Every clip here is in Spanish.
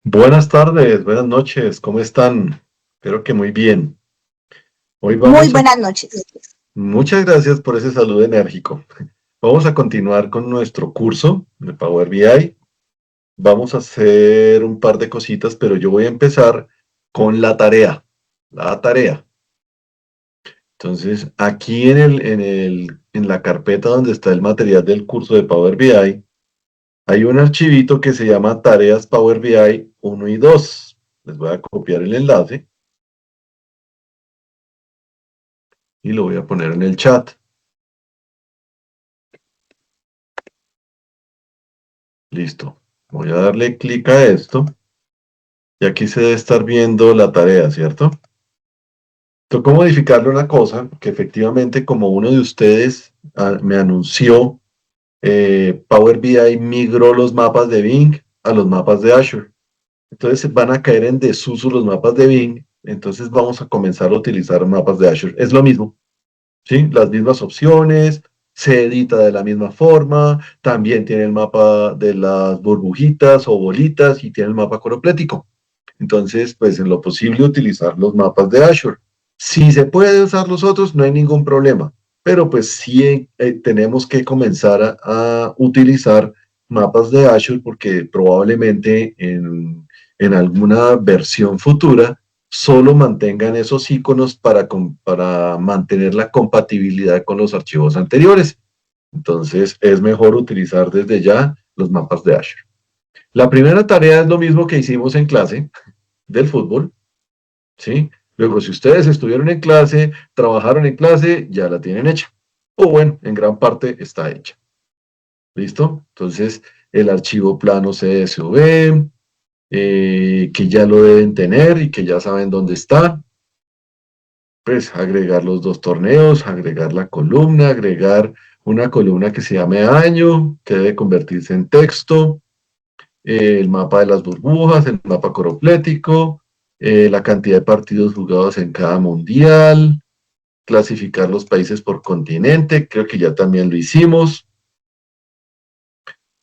Buenas tardes, buenas noches, ¿cómo están? Espero que muy bien. Hoy Muy vamos a... buenas noches. Muchas gracias por ese saludo enérgico. Vamos a continuar con nuestro curso de Power BI. Vamos a hacer un par de cositas, pero yo voy a empezar con la tarea. La tarea. Entonces, aquí en la carpeta donde está el material del curso de Power BI, hay un archivito que se llama Tareas Power BI 1 y 2. Les voy a copiar el enlace y lo voy a poner en el chat. Listo. Voy a darle clic a esto y aquí se debe estar viendo la tarea, ¿cierto? Tocó modificarle una cosa que efectivamente como uno de ustedes me anunció, Power BI migró los mapas de Bing a los mapas de Azure. Entonces van a caer en desuso los mapas de Bing. Entonces vamos a comenzar a utilizar mapas de Azure. Es lo mismo. ¿Sí? Las mismas opciones, se edita de la misma forma, también tiene el mapa de las burbujitas o bolitas y tiene el mapa coroplético. Entonces, pues en lo posible utilizar los mapas de Azure. Si se puede usar los otros, no hay ningún problema, pero pues sí tenemos que comenzar a utilizar mapas de Azure porque probablemente en alguna versión futura solo mantengan esos iconos para mantener la compatibilidad con los archivos anteriores. Entonces es mejor utilizar desde ya los mapas de Azure. La primera tarea es lo mismo que hicimos en clase del fútbol, ¿sí? Luego, si ustedes estuvieron en clase, trabajaron en clase, ya la tienen hecha. O bueno, en gran parte está hecha. ¿Listo? Entonces, el archivo plano CSV, que ya lo deben tener y que ya saben dónde está. Pues agregar los dos torneos, agregar la columna, agregar una columna que se llame año, que debe convertirse en texto, el mapa de las burbujas, el mapa coroplético, la cantidad de partidos jugados en cada mundial, clasificar los países por continente, creo que ya también lo hicimos,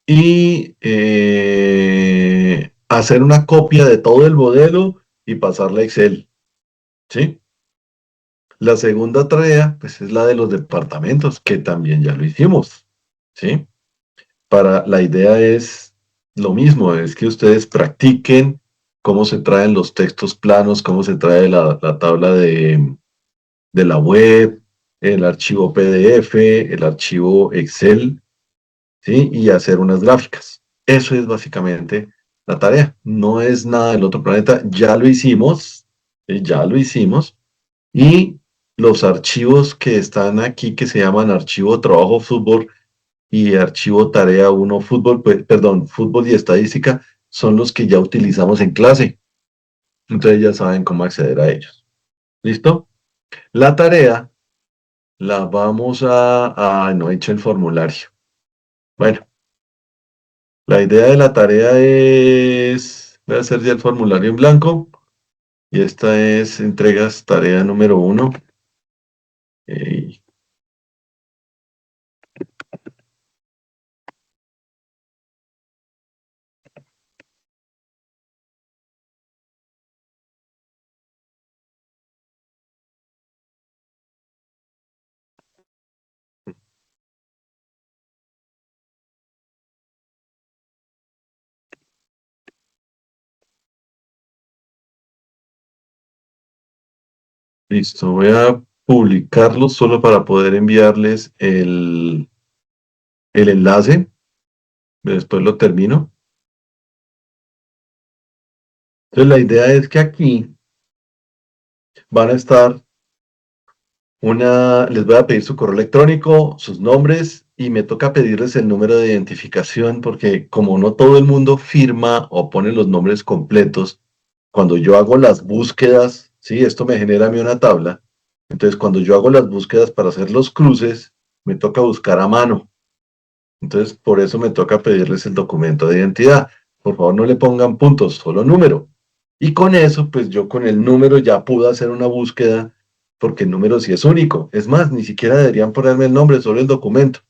y hacer una copia de todo el modelo y pasarla a Excel, ¿sí? La segunda tarea, pues es la de los departamentos, que también ya lo hicimos, ¿sí? La idea es lo mismo, es que ustedes practiquen cómo se traen los textos planos, cómo se trae la tabla de la web, el archivo PDF, el archivo Excel, ¿sí? Y hacer unas gráficas. Eso es básicamente la tarea. No es nada del otro planeta, ya lo hicimos, ¿sí? Ya lo hicimos. Y los archivos que están aquí, que se llaman archivo trabajo fútbol, y archivo tarea uno fútbol, pues, perdón, fútbol y estadística, son los que ya utilizamos en clase. Entonces ya saben cómo acceder a ellos. ¿Listo? La tarea la vamos no he hecho el formulario. Bueno, la idea de la tarea es, voy a hacer ya el formulario en blanco y esta es entregas tarea número 1. Eh, Listo, voy a publicarlo solo para poder enviarles el enlace. Después lo termino. Entonces la idea es que aquí van a estar les voy a pedir su correo electrónico, sus nombres y me toca pedirles el número de identificación porque como no todo el mundo firma o pone los nombres completos, cuando yo hago las búsquedas, sí, esto me genera a mí una tabla. Entonces cuando yo hago las búsquedas para hacer los cruces, me toca buscar a mano. Entonces por eso me toca pedirles el documento de identidad. Por favor no le pongan puntos, solo número. Y con eso, pues yo con el número ya pude hacer una búsqueda porque el número sí es único. Es más, ni siquiera deberían ponerme el nombre, solo el documento.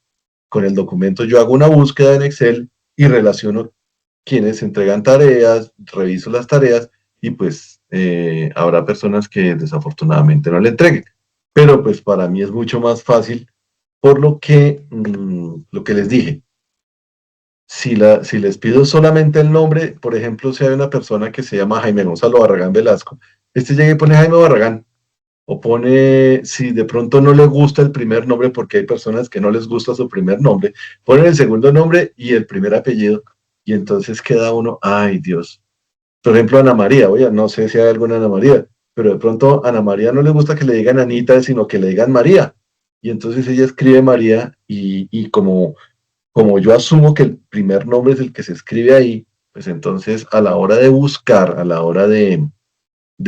Con el documento yo hago una búsqueda en Excel y relaciono quienes entregan tareas, reviso las tareas y pues habrá personas que desafortunadamente no le entreguen. Pero pues para mí es mucho más fácil por lo que les dije. Si les pido solamente el nombre, por ejemplo, si hay una persona que se llama Jaime Gonzalo Barragán Velasco, este llega y pone Jaime Barragán, o pone, si de pronto no le gusta el primer nombre, porque hay personas que no les gusta su primer nombre, ponen el segundo nombre y el primer apellido, y entonces queda uno, ay Dios. Por ejemplo, Ana María, oye, no sé si hay alguna Ana María, pero de pronto a Ana María no le gusta que le digan Anita, sino que le digan María. Y entonces ella escribe María y como yo asumo que el primer nombre es el que se escribe ahí, pues entonces a la hora de buscar, a la hora de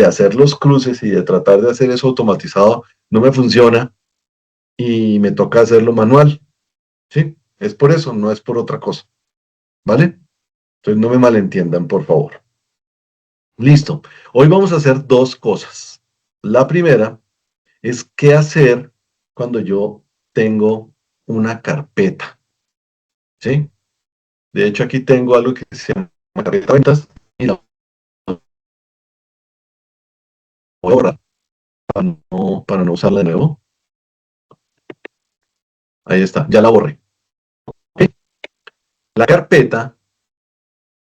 hacer los cruces y de tratar de hacer eso automatizado, no me funciona y me toca hacerlo manual, ¿sí? Es por eso, no es por otra cosa, ¿vale? Entonces no me malentiendan, por favor. Listo. Hoy vamos a hacer dos cosas. La primera es qué hacer cuando yo tengo una carpeta, ¿sí? De hecho, aquí tengo algo que se llama carpeta de ventas y la voy a borrar para no usarla de nuevo. Ahí está, ya la borré. ¿Ok? La carpeta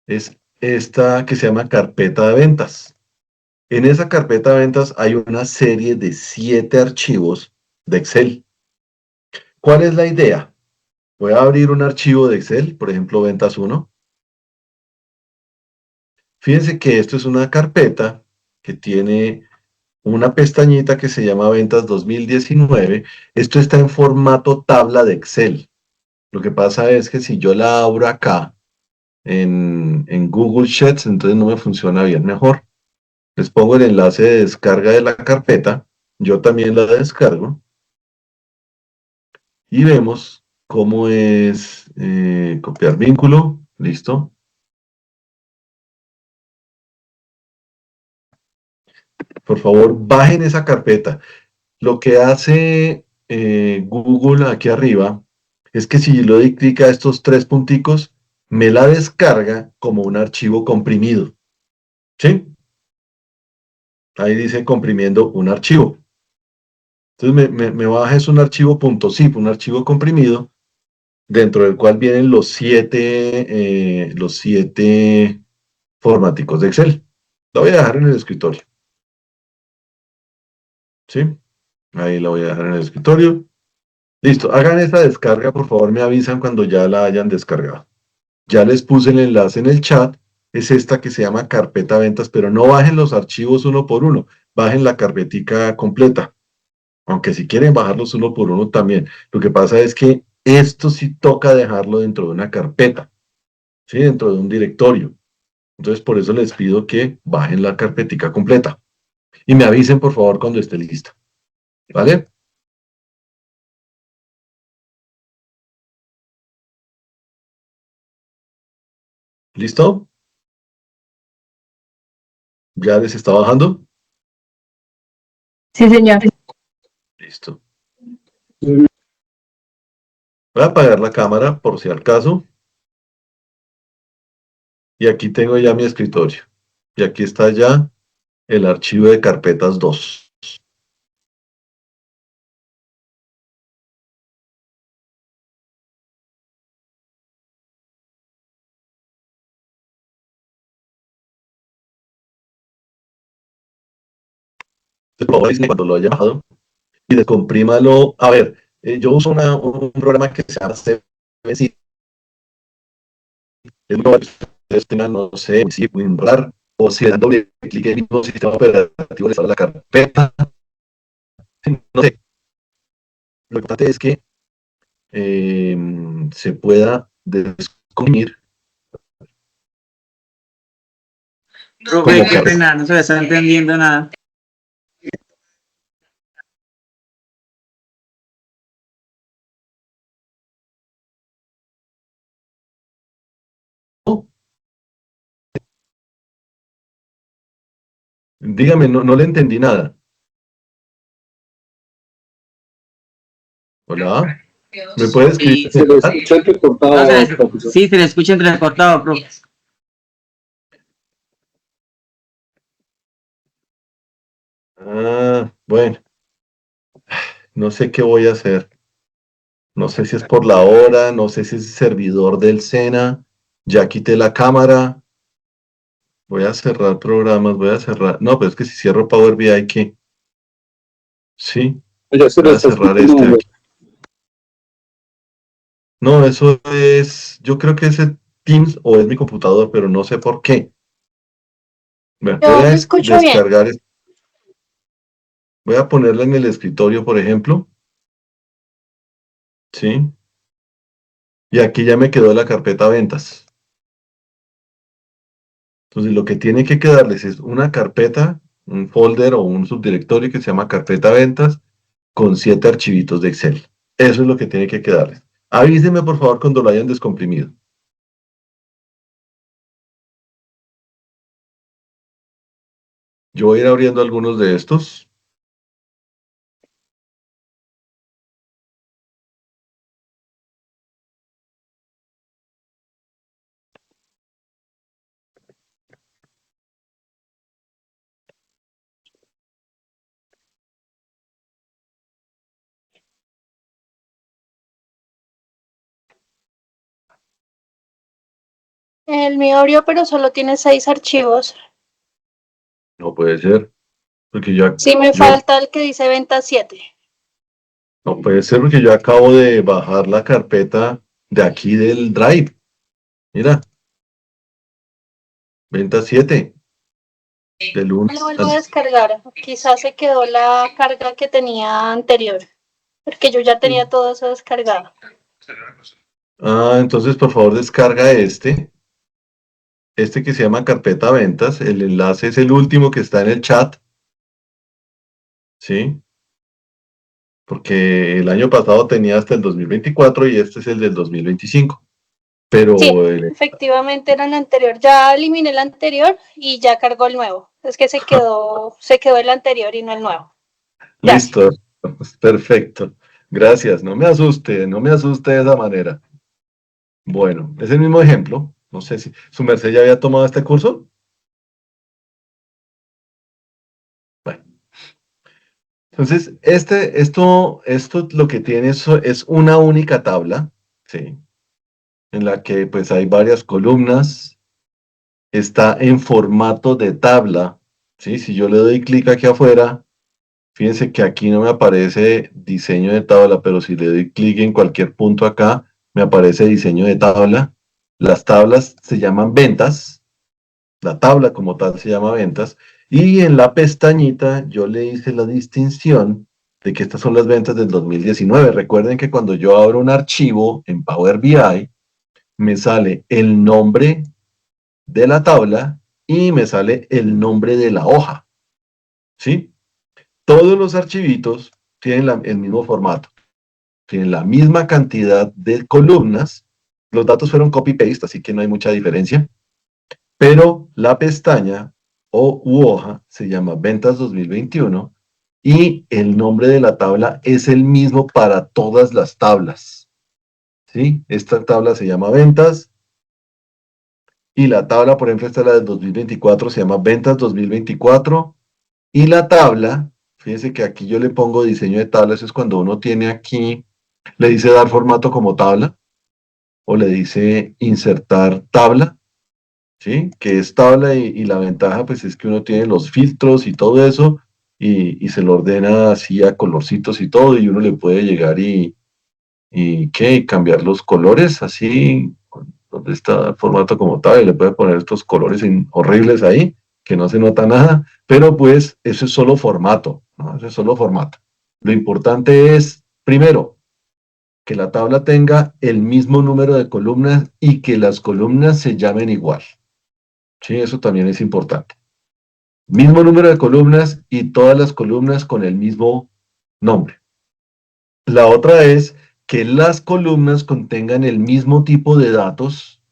es esta que se llama carpeta de ventas. En esa carpeta de ventas hay una serie de 7 archivos de Excel. ¿Cuál es la idea? Voy a abrir un archivo de Excel, por ejemplo, ventas 1. Fíjense que esto es una carpeta que tiene una pestañita que se llama Ventas 2019. Esto está en formato tabla de Excel. Lo que pasa es que si yo la abro acá en Google Sheets, entonces no me funciona bien. Mejor les pongo el enlace de descarga de la carpeta. Yo también la descargo y vemos cómo es copiar vínculo. Listo. Por favor, bajen esa carpeta. Lo que hace Google aquí arriba es que si yo le doy clic a estos tres punticos, me la descarga como un archivo comprimido. ¿Sí? Ahí dice comprimiendo un archivo. Entonces me baja es un archivo .zip, un archivo comprimido, dentro del cual vienen los siete formáticos de Excel. Lo voy a dejar en el escritorio. ¿Sí? Ahí la voy a dejar en el escritorio. Listo, hagan esta descarga, por favor, me avisan cuando ya la hayan descargado. Ya les puse el enlace en el chat, es esta que se llama carpeta ventas, pero no bajen los archivos uno por uno, bajen la carpetica completa, aunque si quieren bajarlos uno por uno también. Lo que pasa es que esto sí toca dejarlo dentro de una carpeta, ¿sí? Dentro de un directorio. Entonces, por eso les pido que bajen la carpetica completa y me avisen, por favor, cuando esté lista, ¿vale? ¿Listo? ¿Ya les está bajando? Sí, señor. Listo. Voy a apagar la cámara por si al caso. Y aquí tengo ya mi escritorio. Y aquí está ya el archivo de carpetas 2. Cuando lo haya bajado y descomprímalo. A ver, yo uso un programa que se llama CMSI. Es muy probable que ustedes tengan, no sé, si WinRAR, o si le dan doble clic en el mismo sistema operativo les sale la carpeta. No sé. Lo importante es que se pueda descomprimir Profe, como qué carpeta. pena, no se le está entendiendo nada. Dígame, no le entendí nada. Hola, ¿me puede escribir Sí, en el chat? no se le, sí, se le escucha entrecortado, profe. Bueno, no sé qué voy a hacer. No sé si es por la hora, no sé si es el servidor del Sena. Ya quité la cámara. Voy a cerrar programas, voy a cerrar. No, pero es que si cierro Power BI, ¿qué? Sí, Oye, se voy lo a está cerrar escuchando. este aquí. No, eso es, yo creo que ese Teams o es mi computador, pero no sé por qué. Bueno, voy Yo a lo escucho bien. descargar, voy a ponerla en el escritorio, por ejemplo. Sí. Y aquí ya me quedó la carpeta ventas. Entonces lo que tiene que quedarles es una carpeta, un folder o un subdirectorio que se llama carpeta ventas con 7 archivitos de Excel. Eso es lo que tiene que quedarles. Avísenme por favor cuando lo hayan descomprimido. Yo voy a ir abriendo algunos de estos. El mío abrió, pero solo tiene 6 archivos. No puede ser, porque Sí, me yo, falta el que dice venta 7. no puede ser porque yo acabo de bajar la carpeta de aquí del Drive. Mira, venta 7 de Lo lunes. vuelvo a descargar. Quizás se quedó la carga que tenía anterior, porque yo ya tenía todo eso descargado. Entonces por favor descarga este que se llama carpeta ventas. El enlace es el último que está en el chat, ¿sí? Porque el año pasado tenía hasta el 2024 y este es el del 2025. Sí, Pero efectivamente era el anterior. Ya eliminé el anterior y ya cargó el nuevo. Es que se quedó el anterior y no el nuevo. Gracias. listo, perfecto. Gracias, no me asuste de esa manera. Bueno, es el mismo ejemplo. No sé si su merced ya había tomado este curso. Bueno, entonces, esto lo que tiene es una única tabla, ¿sí? En la que pues hay varias columnas, está en formato de tabla, ¿sí? Si yo le doy clic aquí afuera, fíjense que aquí no me aparece diseño de tabla, pero si le doy clic en cualquier punto acá, me aparece diseño de tabla. Las tablas se llaman ventas, la tabla como tal se llama ventas, y en la pestañita yo le hice la distinción de que estas son las ventas del 2019. Recuerden que cuando yo abro un archivo en Power BI, me sale el nombre de la tabla y me sale el nombre de la hoja, ¿sí? Todos los archivitos tienen el mismo formato, tienen la misma cantidad de columnas, los datos fueron copy-paste, así que no hay mucha diferencia, pero la pestaña u hoja se llama Ventas 2021 y el nombre de la tabla es el mismo para todas las tablas, ¿sí? Esta tabla se llama Ventas y la tabla, por ejemplo, esta es la del 2024, se llama Ventas 2024 y la tabla, fíjense que aquí yo le pongo diseño de tabla, eso es cuando uno tiene aquí, le dice dar formato como tabla o le dice insertar tabla, ¿sí? Que es tabla y la ventaja pues es que uno tiene los filtros y todo eso y se lo ordena así a colorcitos y todo y uno le puede llegar y cambiar los colores así, donde está el formato como tal y le puede poner estos colores horribles ahí, que no se nota nada, pero pues eso es solo formato, ¿no? Eso es solo formato. Lo importante es, primero, que la tabla tenga el mismo número de columnas y que las columnas se llamen igual. Sí, eso también es importante. Mismo número de columnas y todas las columnas con el mismo nombre. La otra es que las columnas contengan el mismo tipo de datos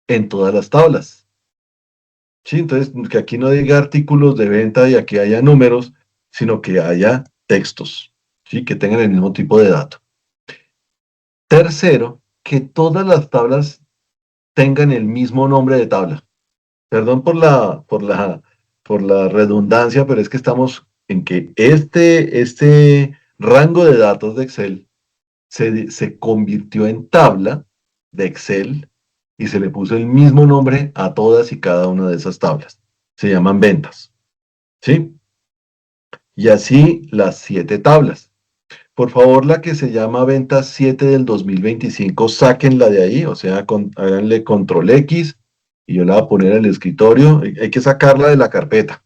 en todas las tablas. Sí, entonces que aquí no diga artículos de venta y aquí haya números, sino que haya textos, ¿sí? Que tengan el mismo tipo de dato. Tercero, que todas las tablas tengan el mismo nombre de tabla. Perdón por la redundancia, pero es que estamos en que este rango de datos de Excel se convirtió en tabla de Excel y se le puso el mismo nombre a todas y cada una de esas tablas. Se llaman ventas, ¿sí? Y así las 7 tablas. Por favor, la que se llama ventas 7 del 2025, sáquenla de ahí, o sea, háganle control X y yo la voy a poner en el escritorio. Hay que sacarla de la carpeta,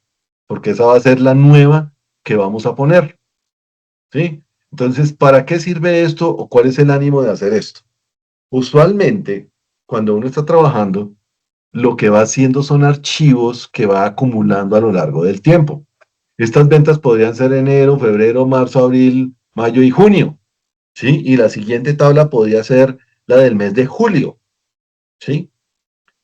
porque esa va a ser la nueva que vamos a poner, ¿sí? Entonces, ¿para qué sirve esto o cuál es el ánimo de hacer esto? Usualmente, cuando uno está trabajando, lo que va haciendo son archivos que va acumulando a lo largo del tiempo. Estas ventas podrían ser enero, febrero, marzo, abril, mayo y junio, ¿sí? Y la siguiente tabla podría ser la del mes de julio, ¿sí?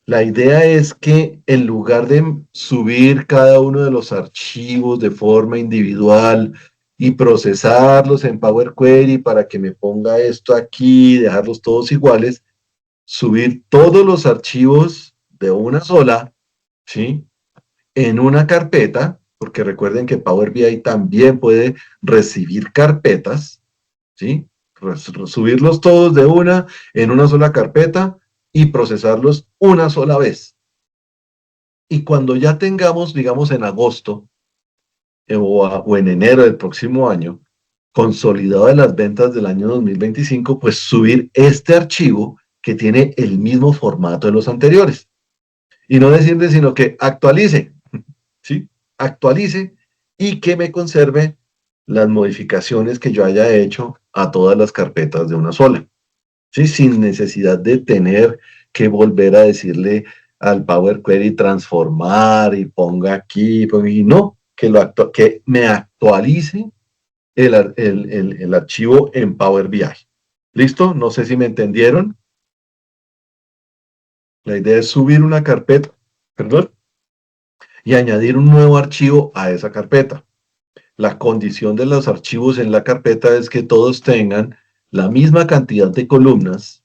La idea es que en lugar de subir cada uno de los archivos de forma individual y procesarlos en Power Query para que me ponga esto aquí, dejarlos todos iguales, subir todos los archivos de una sola, ¿sí? En una carpeta, porque recuerden que Power BI también puede recibir carpetas, ¿sí? Subirlos todos de una en una sola carpeta y procesarlos una sola vez. Y cuando ya tengamos, digamos, en agosto o en enero del próximo año, consolidado de las ventas del año 2025, pues subir este archivo que tiene el mismo formato de los anteriores. Y no decirle, sino que actualice, ¿sí? Actualice y que me conserve las modificaciones que yo haya hecho a todas las carpetas de una sola, ¿sí? Sin necesidad de tener que volver a decirle al Power Query transformar y ponga aquí, y no, que me actualice el archivo en Power BI. ¿Listo? No sé si me entendieron. La idea es subir una carpeta, perdón, y añadir un nuevo archivo a esa carpeta. La condición de los archivos en la carpeta es que todos tengan la misma cantidad de columnas,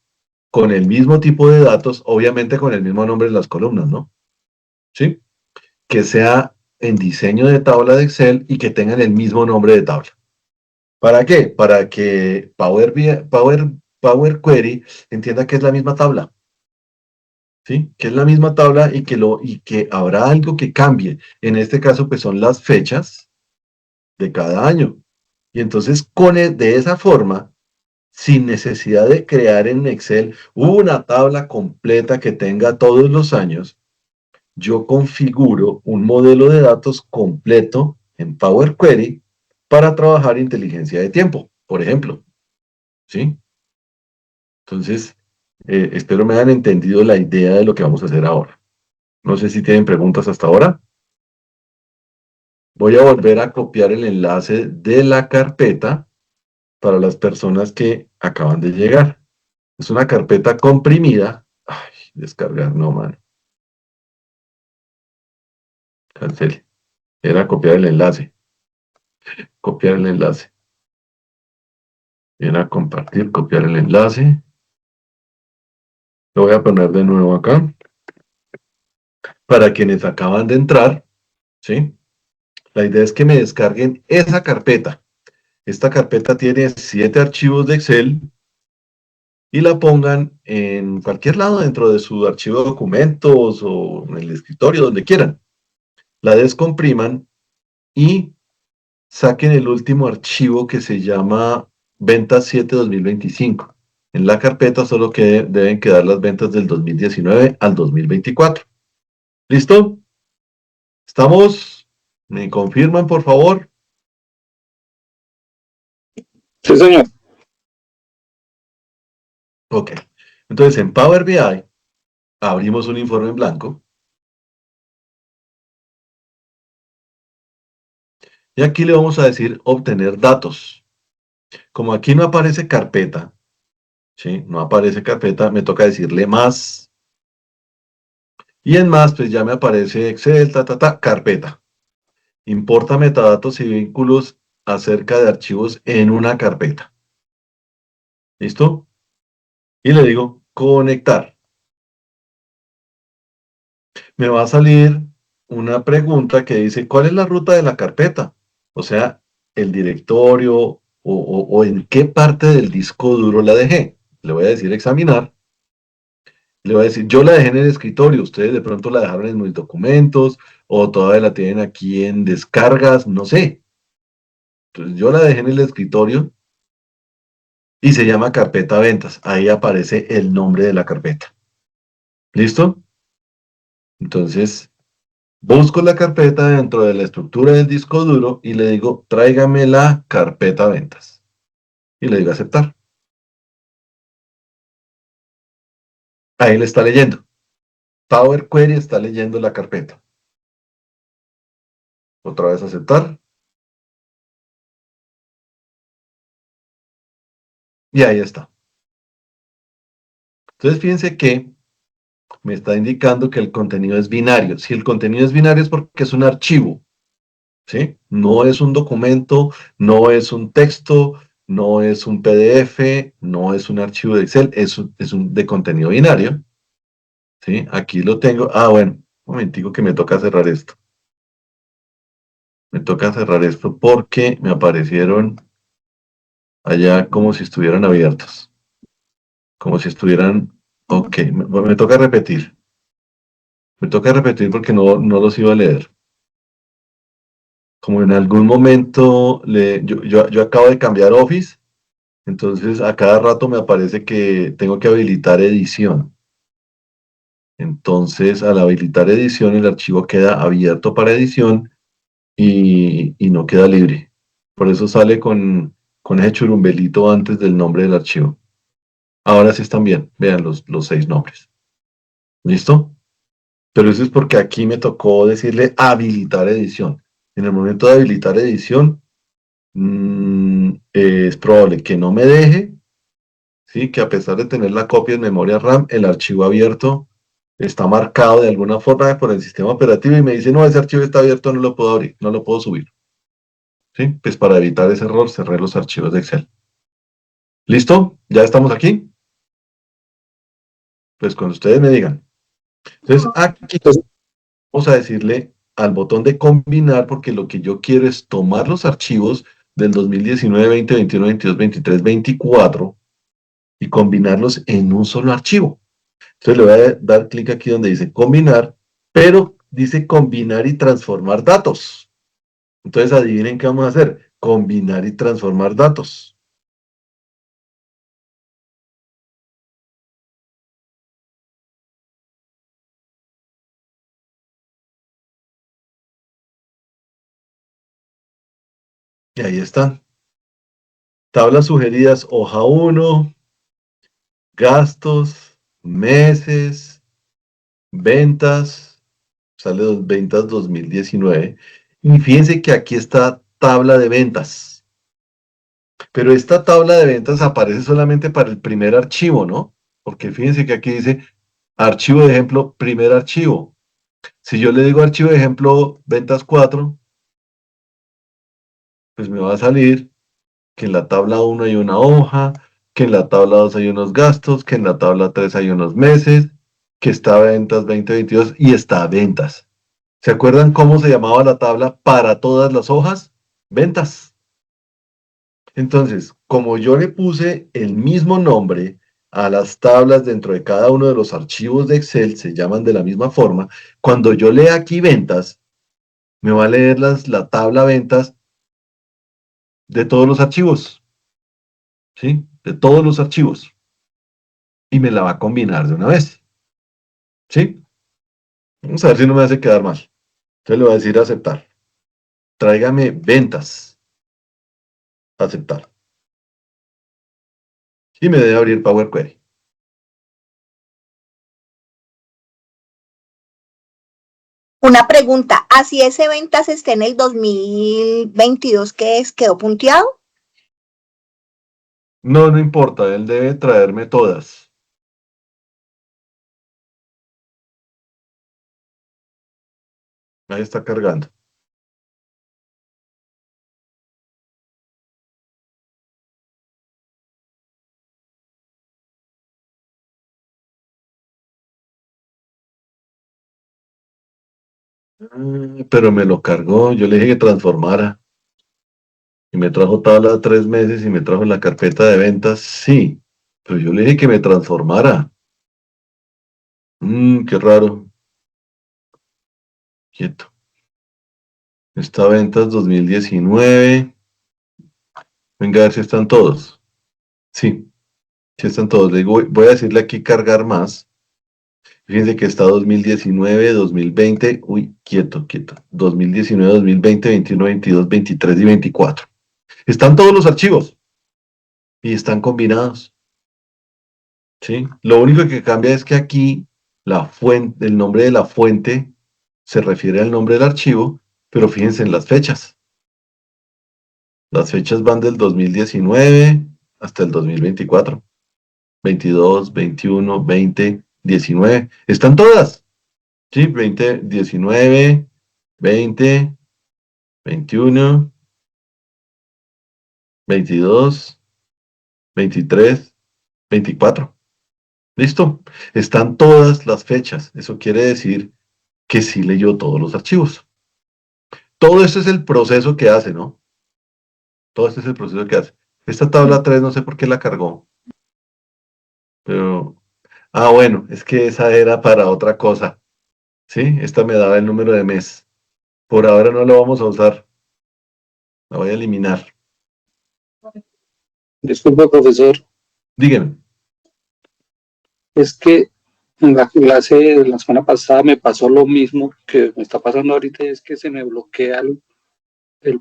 con el mismo tipo de datos, obviamente con el mismo nombre de las columnas, ¿no? ¿Sí? Que sea en diseño de tabla de Excel y que tengan el mismo nombre de tabla. ¿Para qué? Para que Power Query entienda que es la misma tabla, ¿sí? Que es la misma tabla y que habrá algo que cambie. En este caso, pues son las fechas de cada año. Y entonces, de esa forma, sin necesidad de crear en Excel una tabla completa que tenga todos los años, yo configuro un modelo de datos completo en Power Query para trabajar inteligencia de tiempo, por ejemplo. ¿Sí? Entonces, espero me hayan entendido la idea de lo que vamos a hacer ahora. No sé si tienen preguntas hasta ahora. Voy a volver a copiar el enlace de la carpeta para las personas que acaban de llegar. Es una carpeta comprimida. Ay, descargar, no, man. Cancel. Era copiar el enlace. Copiar el enlace. Era compartir, copiar el enlace. Lo voy a poner de nuevo acá. Para quienes acaban de entrar, ¿sí? La idea es que me descarguen esa carpeta. Esta carpeta tiene 7 archivos de Excel y la pongan en cualquier lado dentro de su archivo de documentos o en el escritorio, donde quieran. La descompriman y saquen el último archivo que se llama Ventas 7 2025. En la carpeta solo deben quedar las ventas del 2019 al 2024. ¿Listo? ¿Estamos? ¿Me confirman, por favor? Sí, señor. Ok. Entonces, en Power BI, abrimos un informe en blanco. Y aquí le vamos a decir obtener datos. Como aquí no aparece carpeta, ¿sí? No aparece carpeta, me toca decirle más. Y en más, pues ya me aparece Excel, carpeta. Importa metadatos y vínculos acerca de archivos en una carpeta. ¿Listo? Y le digo conectar. Me va a salir una pregunta que dice, ¿cuál es la ruta de la carpeta? O sea, el directorio o en qué parte del disco duro la dejé. Le voy a decir examinar. Le voy a decir, yo la dejé en el escritorio, ustedes de pronto la dejaron en mis documentos o todavía la tienen aquí en descargas, no sé. Entonces yo la dejé en el escritorio y se llama carpeta ventas. Ahí aparece el nombre de la carpeta. ¿Listo? Entonces busco la carpeta dentro de la estructura del disco duro y le digo, tráigame la carpeta ventas. Y le digo aceptar. Ahí le está leyendo. Power Query está leyendo la carpeta. Otra vez aceptar. Y ahí está. Entonces fíjense que me está indicando que el contenido es binario. Si el contenido es binario es porque es un archivo, ¿sí? No es un documento, no es un texto, no es un PDF, no es un archivo de Excel, es un de contenido binario, ¿sí? Aquí lo tengo. Ah, bueno, un momentico que me toca cerrar esto. Me toca cerrar esto porque me aparecieron allá como si estuvieran abiertos. Como si estuvieran... Ok, me toca repetir. Me toca repetir porque no los iba a leer. Como en algún momento yo acabo de cambiar Office, entonces a cada rato me aparece que tengo que habilitar edición. Entonces al habilitar edición el archivo queda abierto para edición y no queda libre. Por eso sale con ese churumbelito antes del nombre del archivo. Ahora sí están bien, vean los 6 nombres. ¿Listo? Pero eso es porque aquí me tocó decirle habilitar edición. En el momento de habilitar edición, es probable que no me deje, ¿sí? Que a pesar de tener la copia en memoria RAM, el archivo abierto está marcado de alguna forma por el sistema operativo y me dice, no, ese archivo está abierto, no lo puedo abrir, no lo puedo subir. ¿Sí? Pues para evitar ese error, cerré los archivos de Excel. ¿Listo? ¿Ya estamos aquí? Pues cuando ustedes me digan. Entonces, aquí vamos a decirle al botón de combinar, porque lo que yo quiero es tomar los archivos del 2019, 20, 21, 22, 23, 24 y combinarlos en un solo archivo. Entonces le voy a dar clic aquí donde dice combinar, pero dice combinar y transformar datos. Entonces adivinen qué vamos a hacer. Combinar y transformar datos. Y ahí están. Tablas sugeridas, hoja 1, gastos, meses, ventas, sale ventas 2019. Y fíjense que aquí está tabla de ventas. Pero esta tabla de ventas aparece solamente para el primer archivo, ¿no? Porque fíjense que aquí dice archivo de ejemplo, primer archivo. Si yo le digo archivo de ejemplo, ventas 4, pues me va a salir que en la tabla 1 hay una hoja, que en la tabla 2 hay unos gastos, que en la tabla 3 hay unos meses, que está ventas 2022 y está ventas. ¿Se acuerdan cómo se llamaba la tabla para todas las hojas? Ventas. Entonces, como yo le puse el mismo nombre a las tablas dentro de cada uno de los archivos de Excel, se llaman de la misma forma, cuando yo lea aquí ventas, me va a leer la tabla ventas de todos los archivos, ¿sí? De todos los archivos. Y me la va a combinar de una vez, ¿sí? Vamos a ver si no me hace quedar mal. Entonces le voy a decir aceptar. Tráigame ventas. Aceptar. Y me debe abrir Power Query. Una pregunta, ¿así ese ventas esté en el 2022 que es, quedó punteado? No, no importa, él debe traerme todas. Ahí está cargando. Pero me lo cargó. Yo le dije que transformara. Y me trajo tabla de 3 meses y me trajo la carpeta de ventas, sí. Pero yo le dije que me transformara. Qué raro. Quieto. Esta ventas 2019. Venga a ver si están todos. Sí, sí están todos. Le digo, voy a decirle aquí cargar más. Fíjense que está 2019, 2020. Uy, quieto, quieto. 2019, 2020, 21, 22, 23 y 24. Están todos los archivos y están combinados. ¿Sí? Lo único que cambia es que aquí la fuente, el nombre de la fuente se refiere al nombre del archivo, pero fíjense en las fechas. Las fechas van del 2019 hasta el 2024. 22, 21, 20, 19. Están todas. Sí, 20, 19, 20, 21, 22, 23, 24. ¿Listo? Están todas las fechas. Eso quiere decir que sí leyó todos los archivos. Todo esto es el proceso que hace, ¿no? Todo esto es el proceso que hace. Esta tabla 3 no sé por qué la cargó, pero... Ah, bueno, es que esa era para otra cosa. ¿Sí? Esta me daba el número de mes. Por ahora no lo vamos a usar. La voy a eliminar. Disculpe, profesor, Dígame. es que en la clase de la semana pasada me pasó lo mismo que me está pasando ahorita, y es que se me bloquea el, el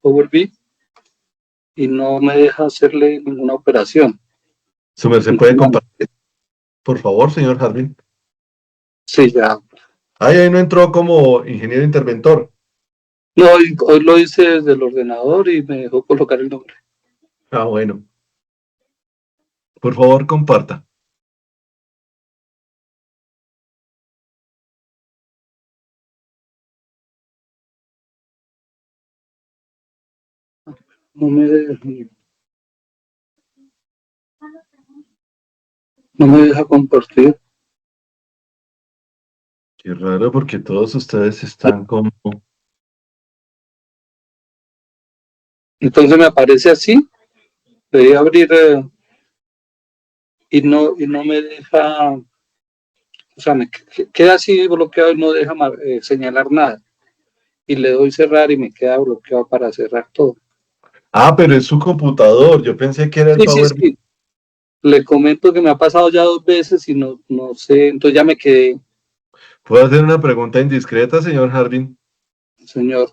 Power BI y no me deja hacerle ninguna operación. Su merced puede compartir. Por favor, señor Jardín. Sí, ya. Ahí no entró como ingeniero interventor. No, hoy lo hice desde el ordenador y me dejó colocar el nombre. Ah, bueno. Por favor, comparta. No me deja compartir. Qué raro porque todos ustedes están como... Entonces me aparece así, le voy a abrir y no me deja, o sea, queda así bloqueado y no deja señalar nada. Y le doy cerrar y me queda bloqueado para cerrar todo. Ah, pero es su computador. Yo pensé que era el Sí, sí, Power BI. sí. Le comento que me ha pasado ya 2 veces y no sé, entonces ya me quedé, ¿Puedo hacer una pregunta indiscreta, señor Harding? señor.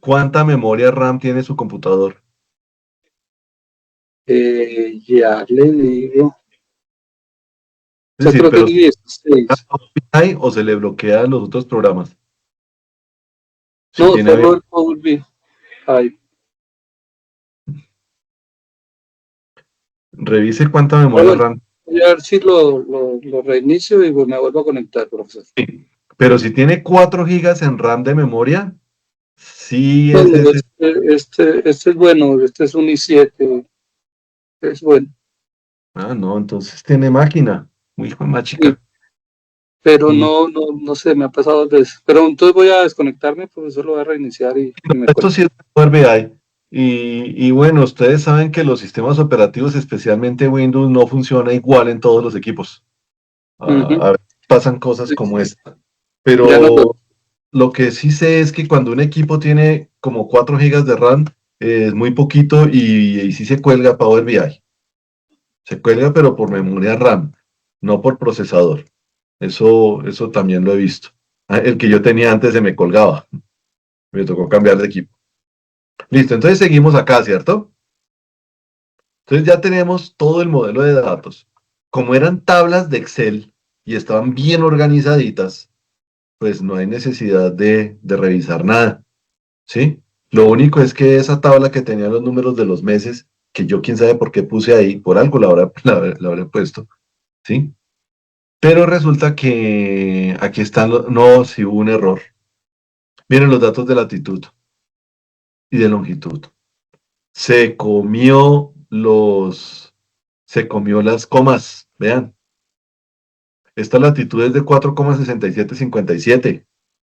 ¿Cuánta memoria RAM tiene su computador? Ya le digo. O Es sea, decir, creo que pero es 16. ¿hay o se le bloquean los otros programas? Si No, tiene solo el Power BI. Ay, revise cuánta memoria bueno, RAM. voy a ver si lo reinicio y me vuelvo a conectar, profesor. Sí, pero si tiene 4 gigas en RAM de memoria, sí No, es no, ese. este es bueno, este es un i7, es bueno. Ah, no, entonces tiene máquina. Muy hijo de más Sí, chica. pero Mm. no sé, me ha pasado 2 veces. Pero entonces voy a desconectarme, profesor, lo voy a reiniciar y me Esto conecto. sí es Power BI. Y bueno, ustedes saben que los sistemas operativos, especialmente Windows, no funciona igual en todos los equipos. Ujú. A veces pasan cosas Sí, como sí, esta. ya nos vemos. Pero lo que sí sé es que cuando un equipo tiene como 4 gigas de RAM, es muy poquito y sí se cuelga Power BI. Se cuelga, pero por memoria RAM, no por procesador. Eso también lo he visto. Ah, el que yo tenía antes se me colgaba. Me tocó cambiar de equipo. Listo, entonces seguimos acá, ¿cierto? Entonces ya tenemos todo el modelo de datos. Como eran tablas de Excel y estaban bien organizaditas, pues no hay necesidad de revisar nada, ¿sí? Lo único es que esa tabla que tenía los números de los meses, que yo quién sabe por qué puse ahí, por algo la habré puesto, ¿sí? Pero resulta que aquí están, no, si hubo un error. Miren los datos de latitud y de longitud. Se comió se comió las comas, vean. Esta latitud es de 4,6757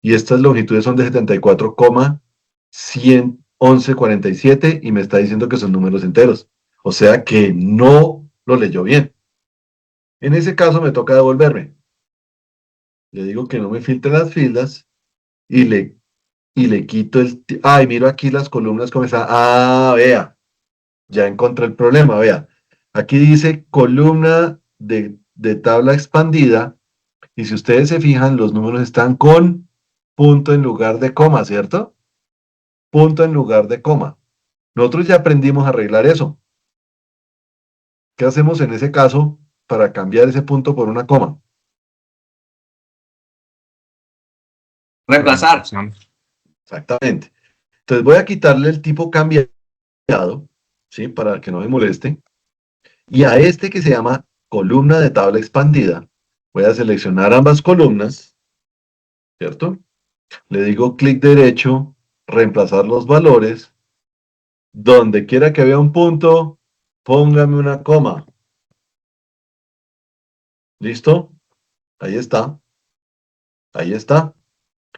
y estas longitudes son de 74,111. 1147 y me está diciendo que son números enteros. O sea que no lo leyó bien. En ese caso me toca devolverme. Le digo que no me filtre las filas y le quito Ay, miro aquí las columnas como están. Ah, vea. Ya encontré el problema, vea. Aquí dice columna de tabla expandida y si ustedes se fijan, los números están con punto en lugar de coma, ¿cierto? Punto en lugar de coma. Nosotros ya aprendimos a arreglar eso. ¿Qué hacemos en ese caso para cambiar ese punto por una coma? Reemplazar. Exactamente. Entonces voy a quitarle el tipo cambiado, ¿sí? Para que no me moleste. Y a este que se llama columna de tabla expandida, voy a seleccionar ambas columnas, ¿cierto? Le digo clic derecho, reemplazar los valores. Donde quiera que vea un punto, póngame una coma. ¿Listo? Ahí está. Ahí está.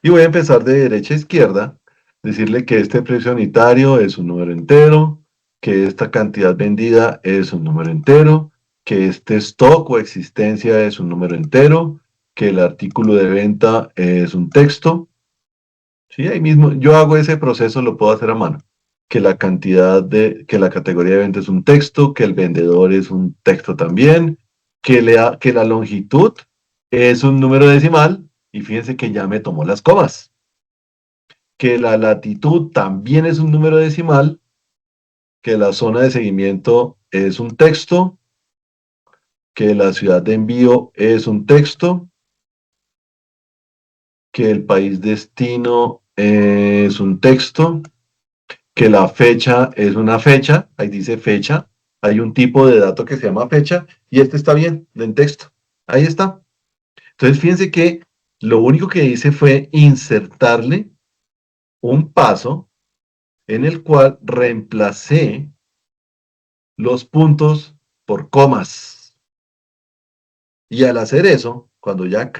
Y voy a empezar de derecha a izquierda, decirle que este precio unitario es un número entero, que esta cantidad vendida es un número entero, que este stock o existencia es un número entero, que el artículo de venta es un texto. Sí, ahí mismo yo hago ese proceso, lo puedo hacer a mano. Que la que la categoría de venta es un texto, que el vendedor es un texto también, que la longitud es un número decimal, y fíjense que ya me tomó las comas. Que la latitud también es un número decimal, que la zona de seguimiento es un texto, que la ciudad de envío es un texto, que el país destino es un texto, que la fecha es una fecha, ahí dice fecha, hay un tipo de dato que se llama fecha, y este está bien, en texto, ahí está. Entonces fíjense que lo único que hice fue insertarle un paso en el cual reemplacé los puntos por comas. Y al hacer eso, cuando ya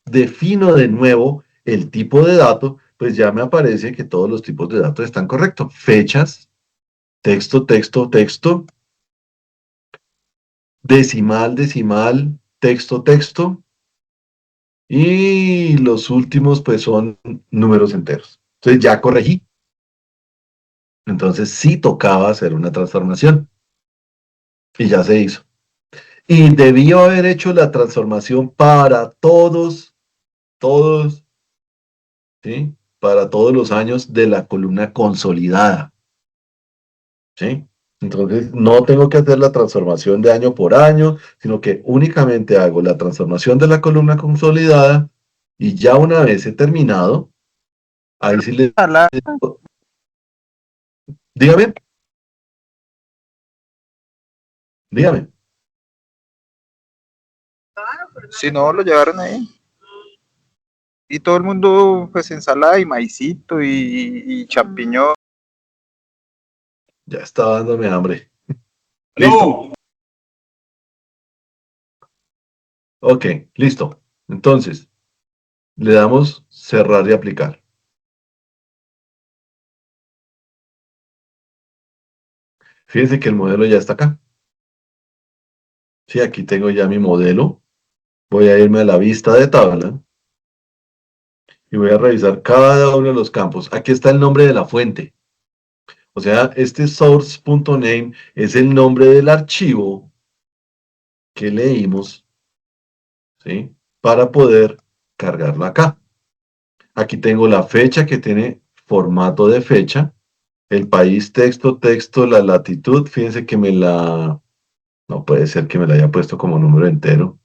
defino de nuevo el tipo de dato, pues ya me aparece que todos los tipos de datos están correctos. Fechas, texto, texto, texto, decimal, decimal, texto, texto, y los últimos pues son números enteros. Entonces ya corregí. Entonces sí tocaba hacer una transformación y ya se hizo. Y debió haber hecho la transformación para todos, ¿sí? Para todos los años de la columna consolidada, ¿sí? Entonces no tengo que hacer la transformación de año por año, sino que únicamente hago la transformación de la columna consolidada y ya una vez he terminado, ahí sí le... Dígame, dígame. Si no, lo llevaron ahí. Y todo el mundo, pues ensalada y maicito y champiñón. Ya está dándome hambre. Listo. Ok, listo. Entonces, le damos cerrar y aplicar. Fíjense que el modelo ya está acá. Sí, aquí tengo ya mi modelo. Voy a irme a la vista de tabla y voy a revisar cada uno de los campos. Aquí está el nombre de la fuente. O sea, este source.name es el nombre del archivo que leímos, ¿sí? Para poder cargarlo acá. Aquí tengo la fecha que tiene formato de fecha, el país, texto, texto, la latitud. Fíjense que no puede ser que me la haya puesto como número entero.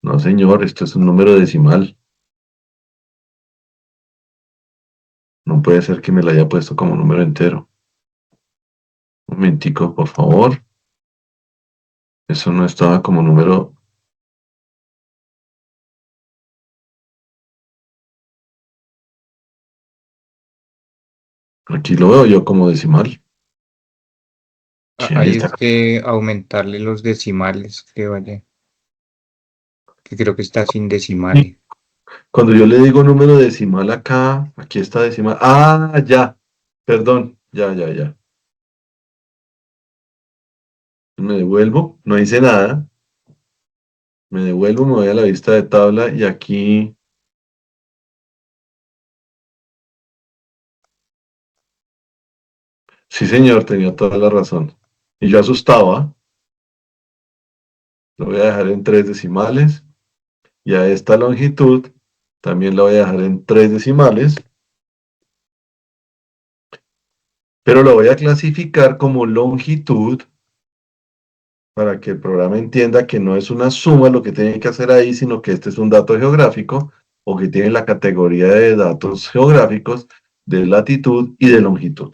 No, señor, esto es un número decimal. No puede ser que me la haya puesto como número entero. Un momentico, por favor. Eso no estaba como número. Aquí lo veo yo como decimal. Sí, ahí Ahí está. es que aumentarle los decimales, que vaya, que creo que está sin decimales. Cuando yo le digo número decimal acá, aquí está decimal. Ah, ya. Perdón. Ya. Me devuelvo, no hice nada. Me devuelvo, me voy a la vista de tabla y aquí... Sí, señor, tenía toda la razón. Y yo asustaba. Lo voy a dejar en 3 decimales. Y a esta longitud también la voy a dejar en 3 decimales. Pero lo voy a clasificar como longitud para que el programa entienda que no es una suma lo que tiene que hacer ahí, sino que este es un dato geográfico o que tiene la categoría de datos geográficos de latitud y de longitud.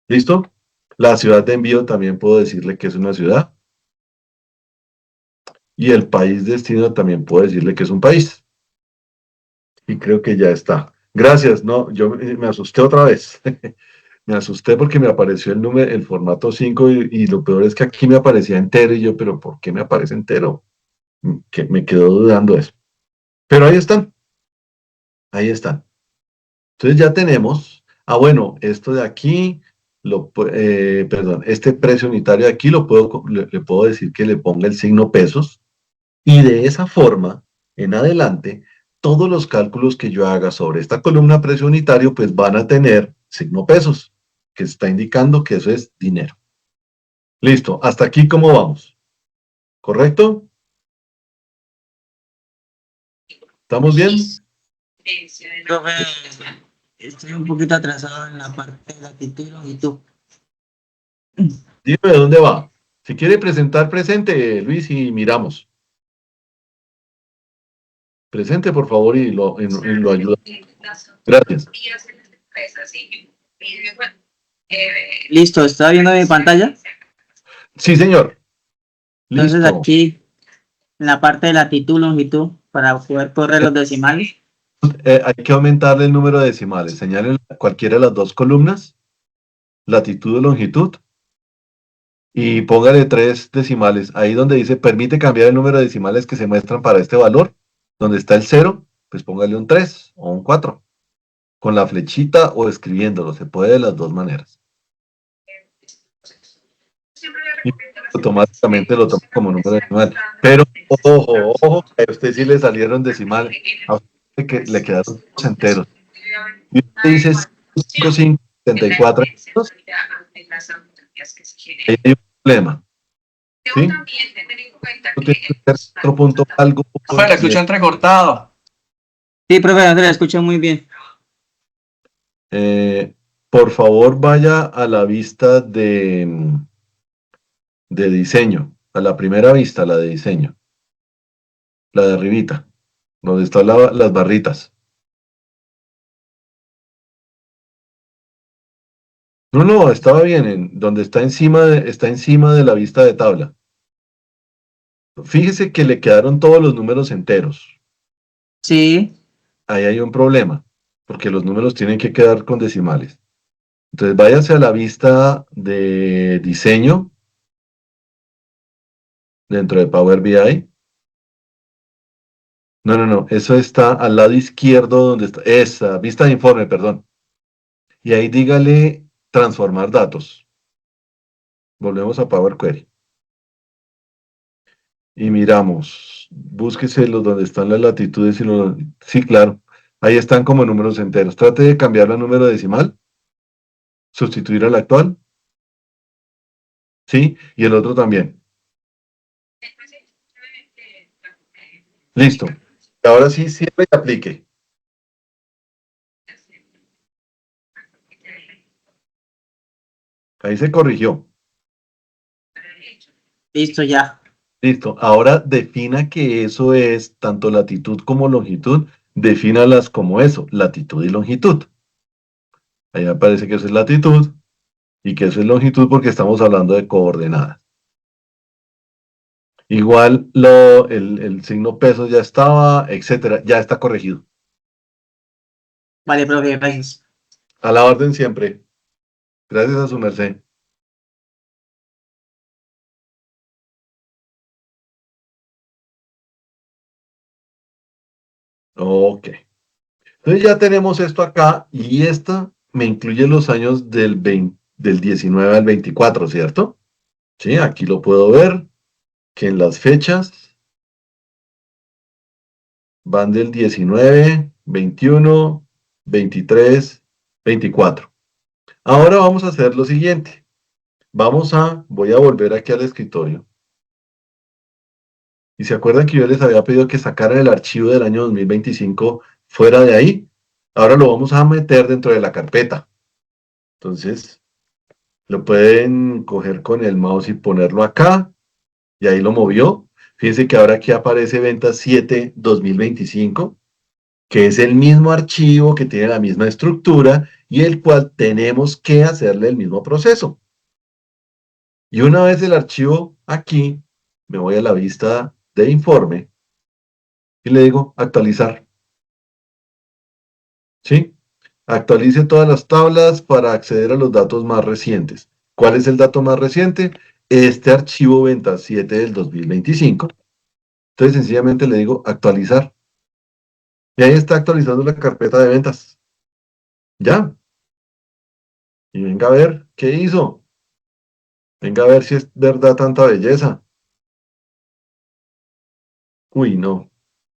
¿Listo? La ciudad de envío también puedo decirle que es una ciudad. Y el país destino también puedo decirle que es un país. Y creo que ya está. Gracias. No, yo me asusté otra vez. Me asusté porque me apareció el número, el formato 5 y lo peor es que aquí me aparecía entero y yo, pero ¿por qué me aparece entero? Que me quedó dudando eso. Pero ahí están. Ahí están. Entonces ya tenemos, bueno, esto de aquí, perdón, este precio unitario de aquí le puedo decir que le ponga el signo pesos y de esa forma, en adelante, todos los cálculos que yo haga sobre esta columna precio unitario, pues van a tener signo pesos, que está indicando que eso es dinero. Listo, hasta aquí cómo vamos. ¿Correcto? ¿Estamos bien? Profe, estoy un poquito atrasado en la parte de latitud y longitud. Dime de dónde va. Si quiere presentar, presente, Luis, y miramos. Presente, por favor, y lo ayuda. Gracias. Listo, ¿está viendo mi pantalla? Sí, señor. Entonces Listo. aquí, en la parte de latitud, longitud, para poder correr los decimales. Hay que aumentarle el número de decimales. Señalen cualquiera de las dos columnas, latitud o longitud, y póngale 3 decimales. Ahí donde dice permite cambiar el número de decimales que se muestran para este valor, donde está el 0, pues póngale un 3 o un 4, con la flechita o escribiéndolo. Se puede de las dos maneras. Y automáticamente lo toma como número decimal. Pero, ojo, que a usted sí le salieron decimales. A usted que le quedaron enteros. Y usted dice 5,574. Ahí hay un problema. ¿Sí? Usted tiene que hacer otro punto, algo. Profe, la escucho entrecortado. Sí, profe, no te la escucho muy bien. Por favor, vaya a la vista de diseño, a la primera vista, la de diseño, la de arribita, donde están las barritas. No, estaba bien, donde está encima de la vista de tabla. Fíjese que le quedaron todos los números enteros. Sí, Ahí hay un problema, porque los números tienen que quedar con decimales. Entonces váyase a la vista de diseño dentro de Power BI. No, eso está al lado izquierdo donde está, esa, vista de informe, perdón. Y ahí dígale transformar datos. Volvemos a Power Query. Y miramos, búsquese los donde están las latitudes y los... Sí, claro, ahí están como números enteros. Trate de cambiarlo a número decimal, sustituir al actual. Sí, y el otro también. Listo. Ahora sí, cierre y aplique. Ahí se corrigió. listo ya. Listo. Ahora defina que eso es tanto latitud como longitud. Defínalas como eso, latitud y longitud. Ahí aparece que eso es latitud y que eso es longitud porque estamos hablando de coordenadas. Igual el signo peso ya estaba, etcétera, ya está corregido. Vale, profe, gracias. A la orden siempre. Gracias a su merced. Ok. Entonces ya tenemos esto acá y esta me incluye los años del del 19 al 24, ¿cierto? Sí, aquí lo puedo ver, que en las fechas van del 19, 21, 23, 24. Ahora vamos a hacer lo siguiente. Voy a volver aquí al escritorio. Y se acuerdan que yo les había pedido que sacaran el archivo del año 2025 fuera de ahí. Ahora lo vamos a meter dentro de la carpeta. Entonces, lo pueden coger con el mouse y ponerlo acá. Y ahí lo movió. Fíjense que ahora aquí aparece ventas 7 2025, que es el mismo archivo, que tiene la misma estructura y el cual tenemos que hacerle el mismo proceso. Y una vez el archivo aquí, me voy a la vista de informe y le digo actualizar. ¿Sí? Actualice todas las tablas para acceder a los datos más recientes. ¿Cuál es el dato más reciente? Este archivo ventas 7 del 2025. Entonces sencillamente le digo actualizar. Y ahí está actualizando la carpeta de ventas. Ya. Y venga a ver qué hizo. Venga a ver si es verdad tanta belleza. Uy, no.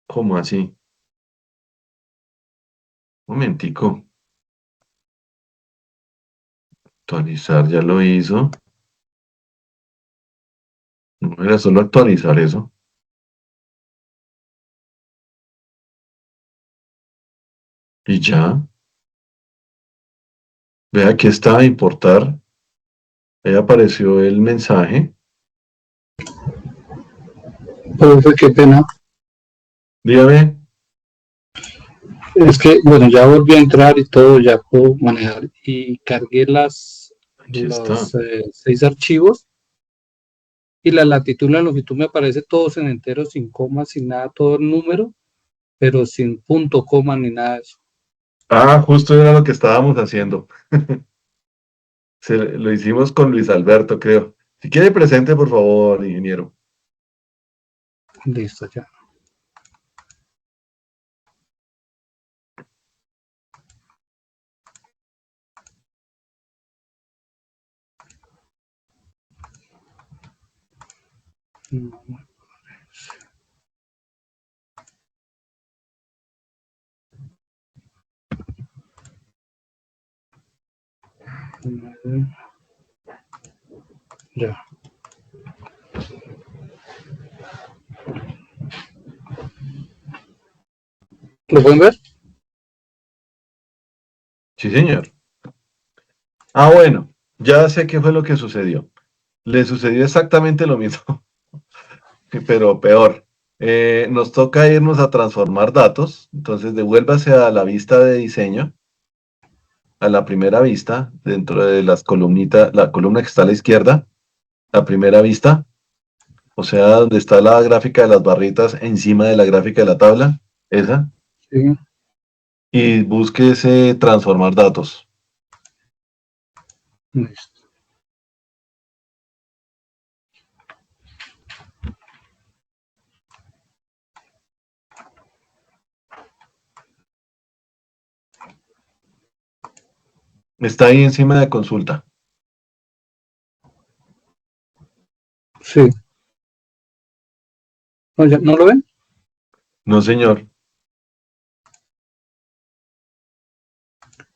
¿Cómo así? Un momentico. Actualizar, ya lo hizo. No era solo actualizar eso. Y ya. Vea, aquí está, importar. Ahí apareció el mensaje. Profe, qué pena. Dígame. Es que, bueno, ya volví a entrar y todo, ya puedo manejar. Y cargué Aquí está. los 6 archivos. Y la latitud y la longitud me aparece todos en enteros, sin comas, sin nada, todo el número, pero sin punto, coma, ni nada de eso. Ah, justo era lo que estábamos haciendo. Lo hicimos con Luis Alberto, creo. Si quiere presente, por favor, ingeniero. Listo, ya. Ya. ¿Lo pueden ver? Sí, señor. Ah, bueno, ya sé qué fue lo que sucedió. Le sucedió exactamente lo mismo, pero peor. Nos toca irnos a transformar datos, entonces devuélvase a la vista de diseño, a la primera vista, dentro de las columnitas, la columna que está a la izquierda, la primera vista, o sea, donde está la gráfica de las barritas encima de la gráfica de la tabla, esa, Sí. y busque ese transformar datos. Listo. Está ahí encima de consulta. Sí. ¿No, ¿no lo ven? No, señor.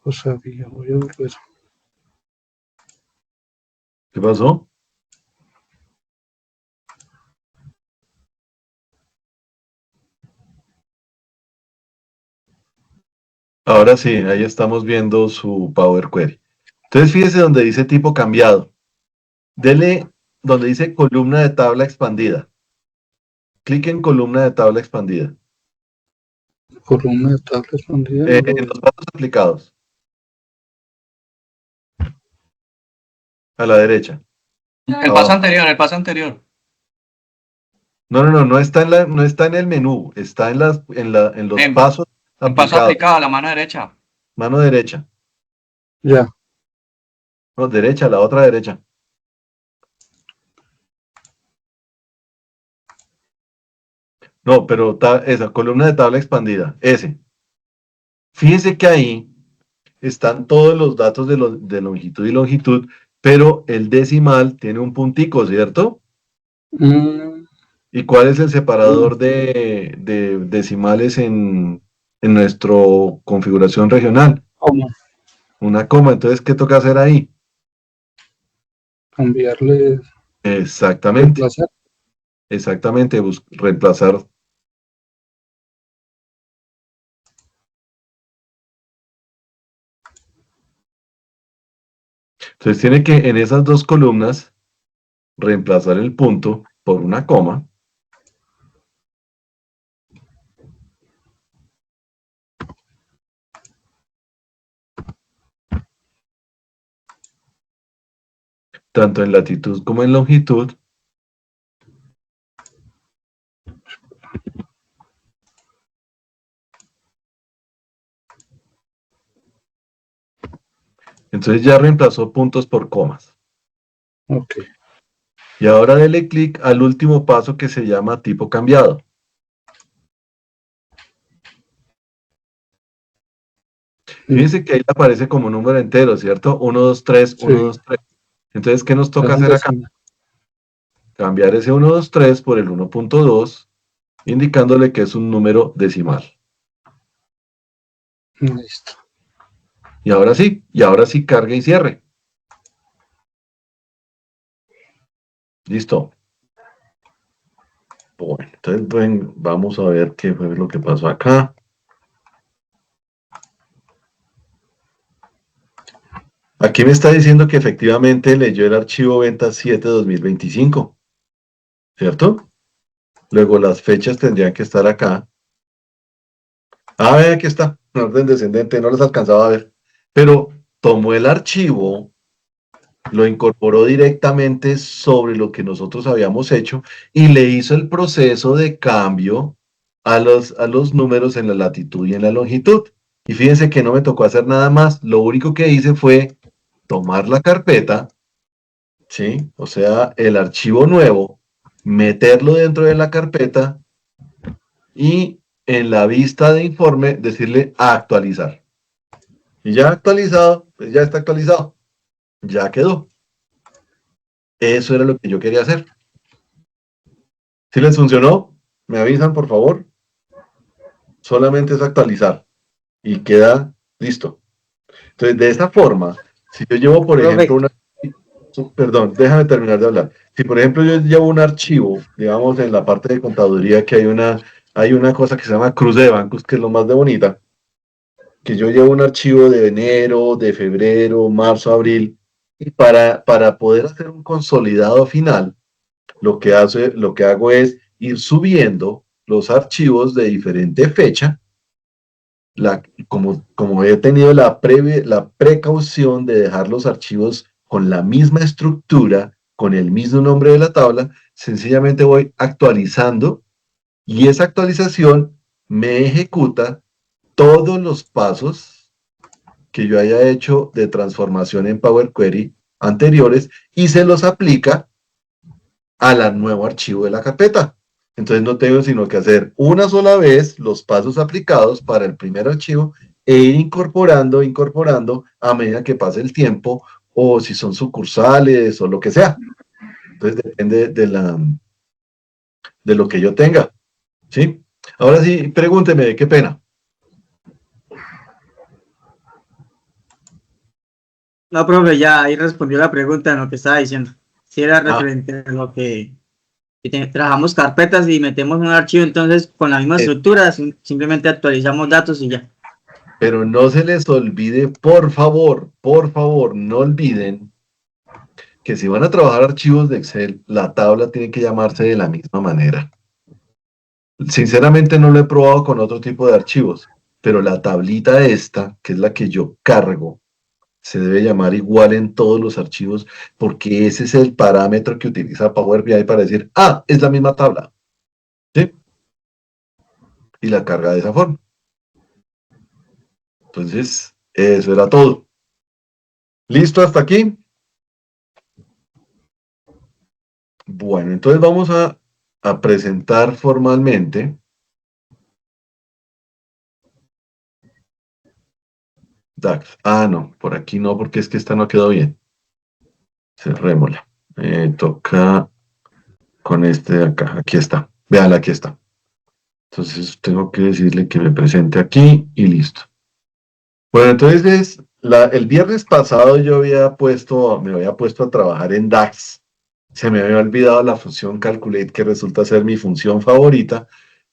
O sea, que ya voy a volver. ¿Qué pasó? Ahora sí, ahí estamos viendo su Power Query. Entonces fíjese donde dice tipo cambiado. Dele donde dice columna de tabla expandida. Clic en columna de tabla expandida. Columna de tabla expandida, no lo En veo. los pasos aplicados. A la derecha. El paso anterior, el paso anterior. No está no está en el menú, está en los En, pasos en paso aplicados. aplicado a la mano derecha. Mano derecha. Ya. No, derecha, la otra derecha. No, pero esa columna de tabla expandida, ese. Fíjense que ahí están todos los datos de longitud y longitud, pero el decimal tiene un puntico, ¿cierto? Mm, ¿Y cuál es el separador de decimales en nuestra configuración regional? ¿cómo Una coma. Entonces, ¿qué toca hacer ahí? cambiarle, Exactamente, reemplazar? exactamente, reemplazar. Entonces, tiene que en esas dos columnas reemplazar el punto por una coma. Tanto en latitud como en longitud. Entonces ya reemplazó puntos por comas. Ok. Y ahora dele clic al último paso que se llama tipo cambiado. Fíjense que ahí aparece como número entero, ¿cierto? 1, 2, 3, 1, Sí. 2, 3. Entonces, ¿qué nos toca Es un hacer acá? decimal. Cambiar ese 1, 2, 3 por el 1.2, indicándole que es un número decimal. Listo. Y ahora sí, cargue y cierre. Listo. Bueno, entonces vamos a ver qué fue lo que pasó acá. Aquí me está diciendo que efectivamente leyó el archivo ventas 7/2025, ¿cierto? Luego las fechas tendrían que estar acá. Ah, vean, aquí está, en orden descendente, no las alcanzaba a ver. Pero tomó el archivo, lo incorporó directamente sobre lo que nosotros habíamos hecho y le hizo el proceso de cambio a los números en la latitud y en la longitud. Y fíjense que no me tocó hacer nada más. Lo único que hice fue tomar la carpeta, ¿sí? O sea, el archivo nuevo, meterlo dentro de la carpeta y en la vista de informe decirle a actualizar. Y ya actualizado, pues ya está actualizado. Ya quedó. Eso era lo que yo quería hacer. Si les funcionó, me avisan, por favor. Solamente es actualizar y queda listo. Entonces, de esa forma, si yo llevo, por ejemplo, Profe, perdón, déjame terminar de hablar. Si, por ejemplo, yo llevo un archivo, digamos, en la parte de contaduría, que hay una cosa que se llama cruce de bancos, que es lo más de bonita, que yo llevo un archivo de enero, de febrero, marzo, abril, y para poder hacer un consolidado final, lo que hago es ir subiendo los archivos de diferente fecha. Como he tenido la precaución de dejar los archivos con la misma estructura, con el mismo nombre de la tabla, sencillamente voy actualizando y esa actualización me ejecuta todos los pasos que yo haya hecho de transformación en Power Query anteriores y se los aplica al nuevo archivo de la carpeta. Entonces no tengo sino que hacer una sola vez los pasos aplicados para el primer archivo e ir incorporando a medida que pase el tiempo o si son sucursales o lo que sea. Entonces depende de lo que yo tenga. ¿Sí? Ahora sí, pregúnteme, qué pena. no, profe, ya ahí respondió la pregunta en lo que estaba diciendo. Si era Ah. referente a lo que trabajamos carpetas y metemos un archivo, entonces con la misma Eh. estructura, simplemente actualizamos datos y ya. Pero no se les olvide, por favor, no olviden que si van a trabajar archivos de Excel, la tabla tiene que llamarse de la misma manera. Sinceramente no lo he probado con otro tipo de archivos, pero la tablita esta, que es la que yo cargo, se debe llamar igual en todos los archivos, porque ese es el parámetro que utiliza Power BI para decir, ah, es la misma tabla. ¿Sí? Y la carga de esa forma. Entonces, eso era todo. ¿Listo hasta aquí? Bueno, entonces vamos a presentar formalmente DAX. Ah, no, por aquí no, porque es que esta no quedó bien. Cerrémosla. Toca con este de acá. Aquí está. Véala, aquí está. Entonces tengo que decirle que me presente aquí y listo. Bueno, entonces el viernes pasado me había puesto a trabajar en DAX. Se me había olvidado la función Calculate, que resulta ser mi función favorita.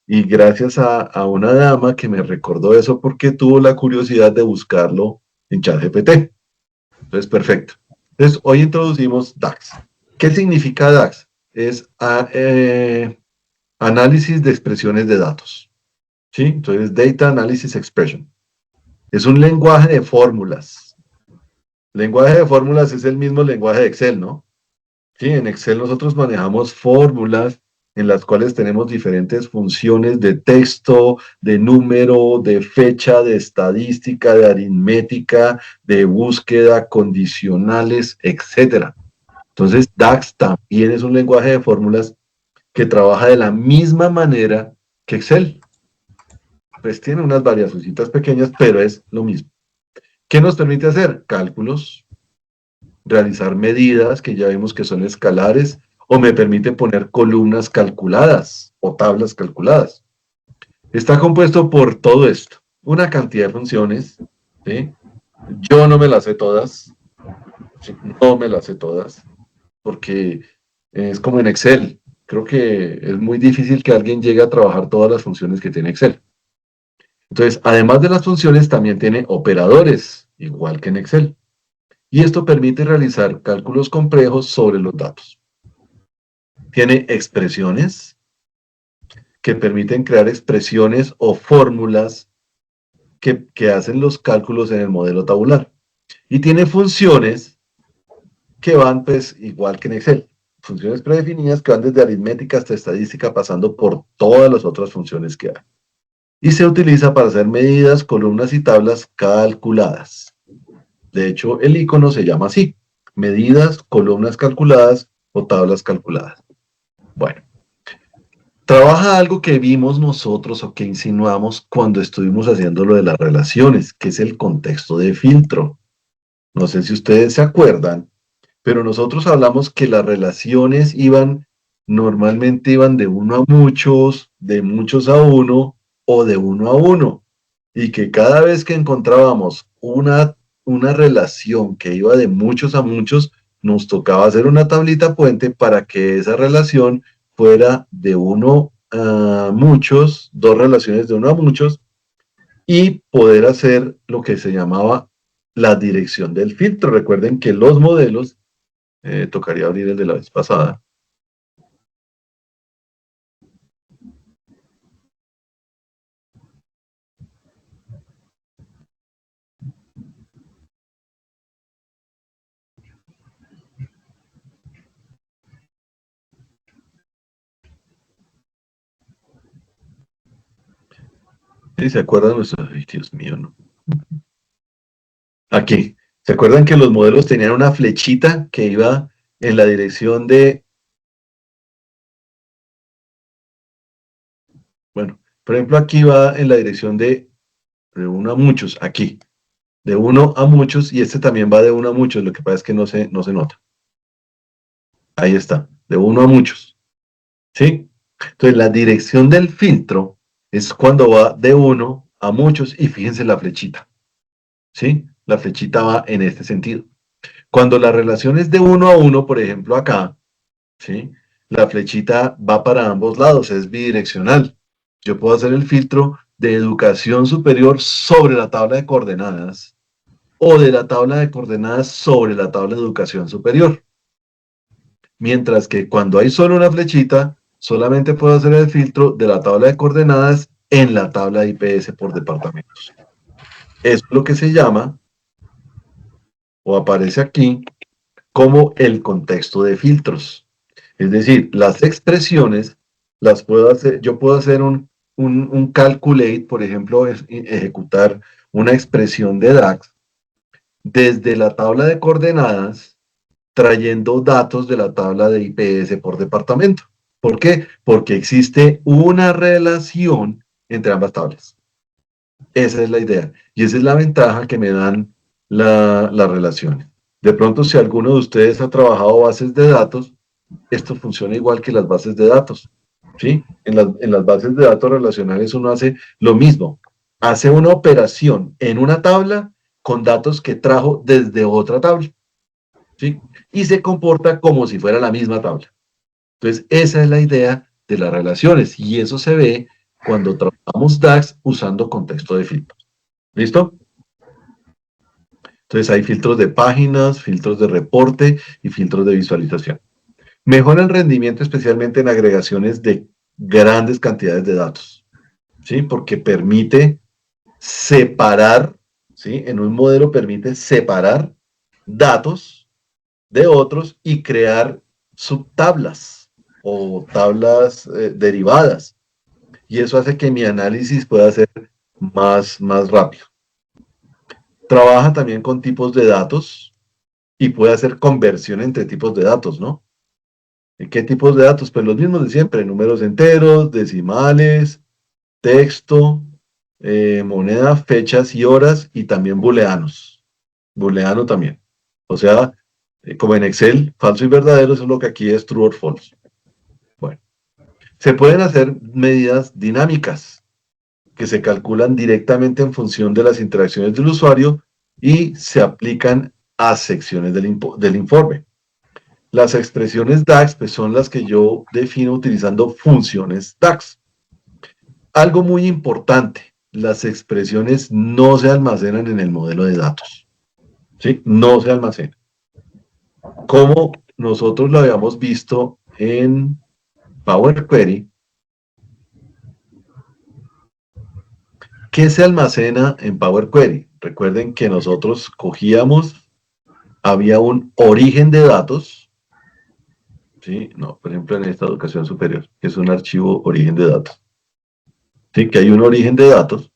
Y gracias a una dama que me recordó eso porque tuvo la curiosidad de buscarlo en ChatGPT. Entonces, perfecto. Entonces, hoy introducimos DAX. ¿Qué significa DAX? Es análisis de expresiones de datos. ¿Sí? Entonces, Data Analysis Expression. Es un lenguaje de fórmulas. Lenguaje de fórmulas es el mismo lenguaje de Excel, ¿no? Sí, en Excel nosotros manejamos fórmulas en las cuales tenemos diferentes funciones de texto, de número, de fecha, de estadística, de aritmética, de búsqueda, condicionales, etcétera. Entonces, DAX también es un lenguaje de fórmulas que trabaja de la misma manera que Excel. Pues tiene unas variaciones pequeñas, pero es lo mismo. ¿Qué nos permite hacer? Cálculos, realizar medidas, que ya vimos que son escalares, o me permite poner columnas calculadas o tablas calculadas. Está compuesto por todo esto, una cantidad de funciones, ¿sí? Yo no me las sé todas, ¿sí? No me las sé todas, porque es como en Excel. Creo que es muy difícil que alguien llegue a trabajar todas las funciones que tiene Excel. Entonces, además de las funciones, también tiene operadores, igual que en Excel. Y esto permite realizar cálculos complejos sobre los datos. Tiene expresiones que permiten crear expresiones o fórmulas que hacen los cálculos en el modelo tabular. Y tiene funciones que van, pues, igual que en Excel. Funciones predefinidas que van desde aritmética hasta estadística, pasando por todas las otras funciones que hay. Y se utiliza para hacer medidas, columnas y tablas calculadas. De hecho, el icono se llama así: medidas, columnas calculadas o tablas calculadas. Bueno, trabaja algo que vimos nosotros o que insinuamos cuando estuvimos haciendo lo de las relaciones, que es el contexto de filtro. No sé si ustedes se acuerdan, pero nosotros hablamos que las relaciones normalmente iban de uno a muchos, de muchos a uno o de uno a uno. Y que cada vez que encontrábamos una relación que iba de muchos a muchos, nos tocaba hacer una tablita puente para que esa relación fuera de uno a muchos, dos relaciones de uno a muchos, y poder hacer lo que se llamaba la dirección del filtro. Recuerden que los modelos, tocaría abrir el de la vez pasada. ¿Sí? ¿Se acuerdan? Ay, Dios mío, no. Aquí. ¿Se acuerdan que los modelos tenían una flechita que iba en la dirección de... Bueno, por ejemplo, aquí va en la dirección de uno a muchos, aquí. De uno a muchos, y este también va de uno a muchos, lo que pasa es que no se nota. Ahí está, de uno a muchos. ¿Sí? Entonces, la dirección del filtro es cuando va de uno a muchos, y fíjense la flechita. ¿Sí? La flechita va en este sentido. Cuando la relación es de uno a uno, por ejemplo acá, ¿sí? La flechita va para ambos lados, es bidireccional. Yo puedo hacer el filtro de educación superior sobre la tabla de coordenadas o de la tabla de coordenadas sobre la tabla de educación superior. Mientras que cuando hay solo una flechita, solamente puedo hacer el filtro de la tabla de coordenadas en la tabla de IPS por departamentos. Es lo que se llama, o aparece aquí, como el contexto de filtros. Es decir, las expresiones las puedo hacer, yo puedo hacer un calculate, por ejemplo, ejecutar una expresión de DAX desde la tabla de coordenadas, trayendo datos de la tabla de IPS por departamento. ¿Por qué? Porque existe una relación entre ambas tablas. Esa es la idea. Y esa es la ventaja que me dan las relaciones. De pronto, si alguno de ustedes ha trabajado bases de datos, esto funciona igual que las bases de datos. ¿Sí? En las bases de datos relacionales uno hace lo mismo. Hace una operación en una tabla con datos que trajo desde otra tabla. ¿Sí? Y se comporta como si fuera la misma tabla. Entonces, esa es la idea de las relaciones. Y eso se ve cuando trabajamos DAX usando contexto de filtros. ¿Listo? Entonces hay filtros de páginas, filtros de reporte y filtros de visualización. Mejora el rendimiento especialmente en agregaciones de grandes cantidades de datos, ¿sí? Porque permite separar, ¿sí? En un modelo permite separar datos de otros y crear subtablas o tablas derivadas. Y eso hace que mi análisis pueda ser más rápido. Trabaja también con tipos de datos y puede hacer conversión entre tipos de datos, ¿no? ¿Qué tipos de datos? Pues los mismos de siempre, números enteros, decimales, texto, moneda, fechas y horas, y también booleanos. Booleano también. O sea, como en Excel, falso y verdadero, eso es lo que aquí es true or false. Bueno, se pueden hacer medidas dinámicas que se calculan directamente en función de las interacciones del usuario y se aplican a secciones del informe. Las expresiones DAX pues, son las que yo defino utilizando funciones DAX. Algo muy importante, las expresiones no se almacenan en el modelo de datos. ¿Sí? No se almacenan. Como nosotros lo habíamos visto en Power Query, ¿qué se almacena en Power Query? Recuerden que nosotros cogíamos, había un origen de datos, ¿sí? No, por ejemplo en esta educación superior, que es un archivo origen de datos. ¿Sí? Que hay un origen de datos,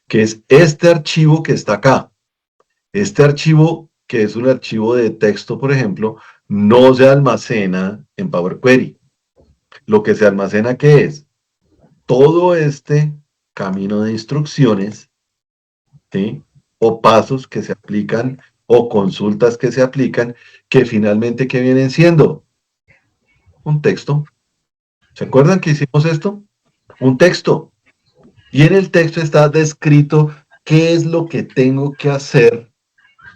que es este archivo que está acá. Este archivo, que es un archivo de texto, por ejemplo, no se almacena en Power Query. Lo que se almacena, ¿qué es? Todo este camino de instrucciones, ¿sí? O pasos que se aplican, o consultas que se aplican, que finalmente, ¿qué vienen siendo? Un texto. ¿Se acuerdan que hicimos esto? Un texto. Y en el texto está descrito qué es lo que tengo que hacer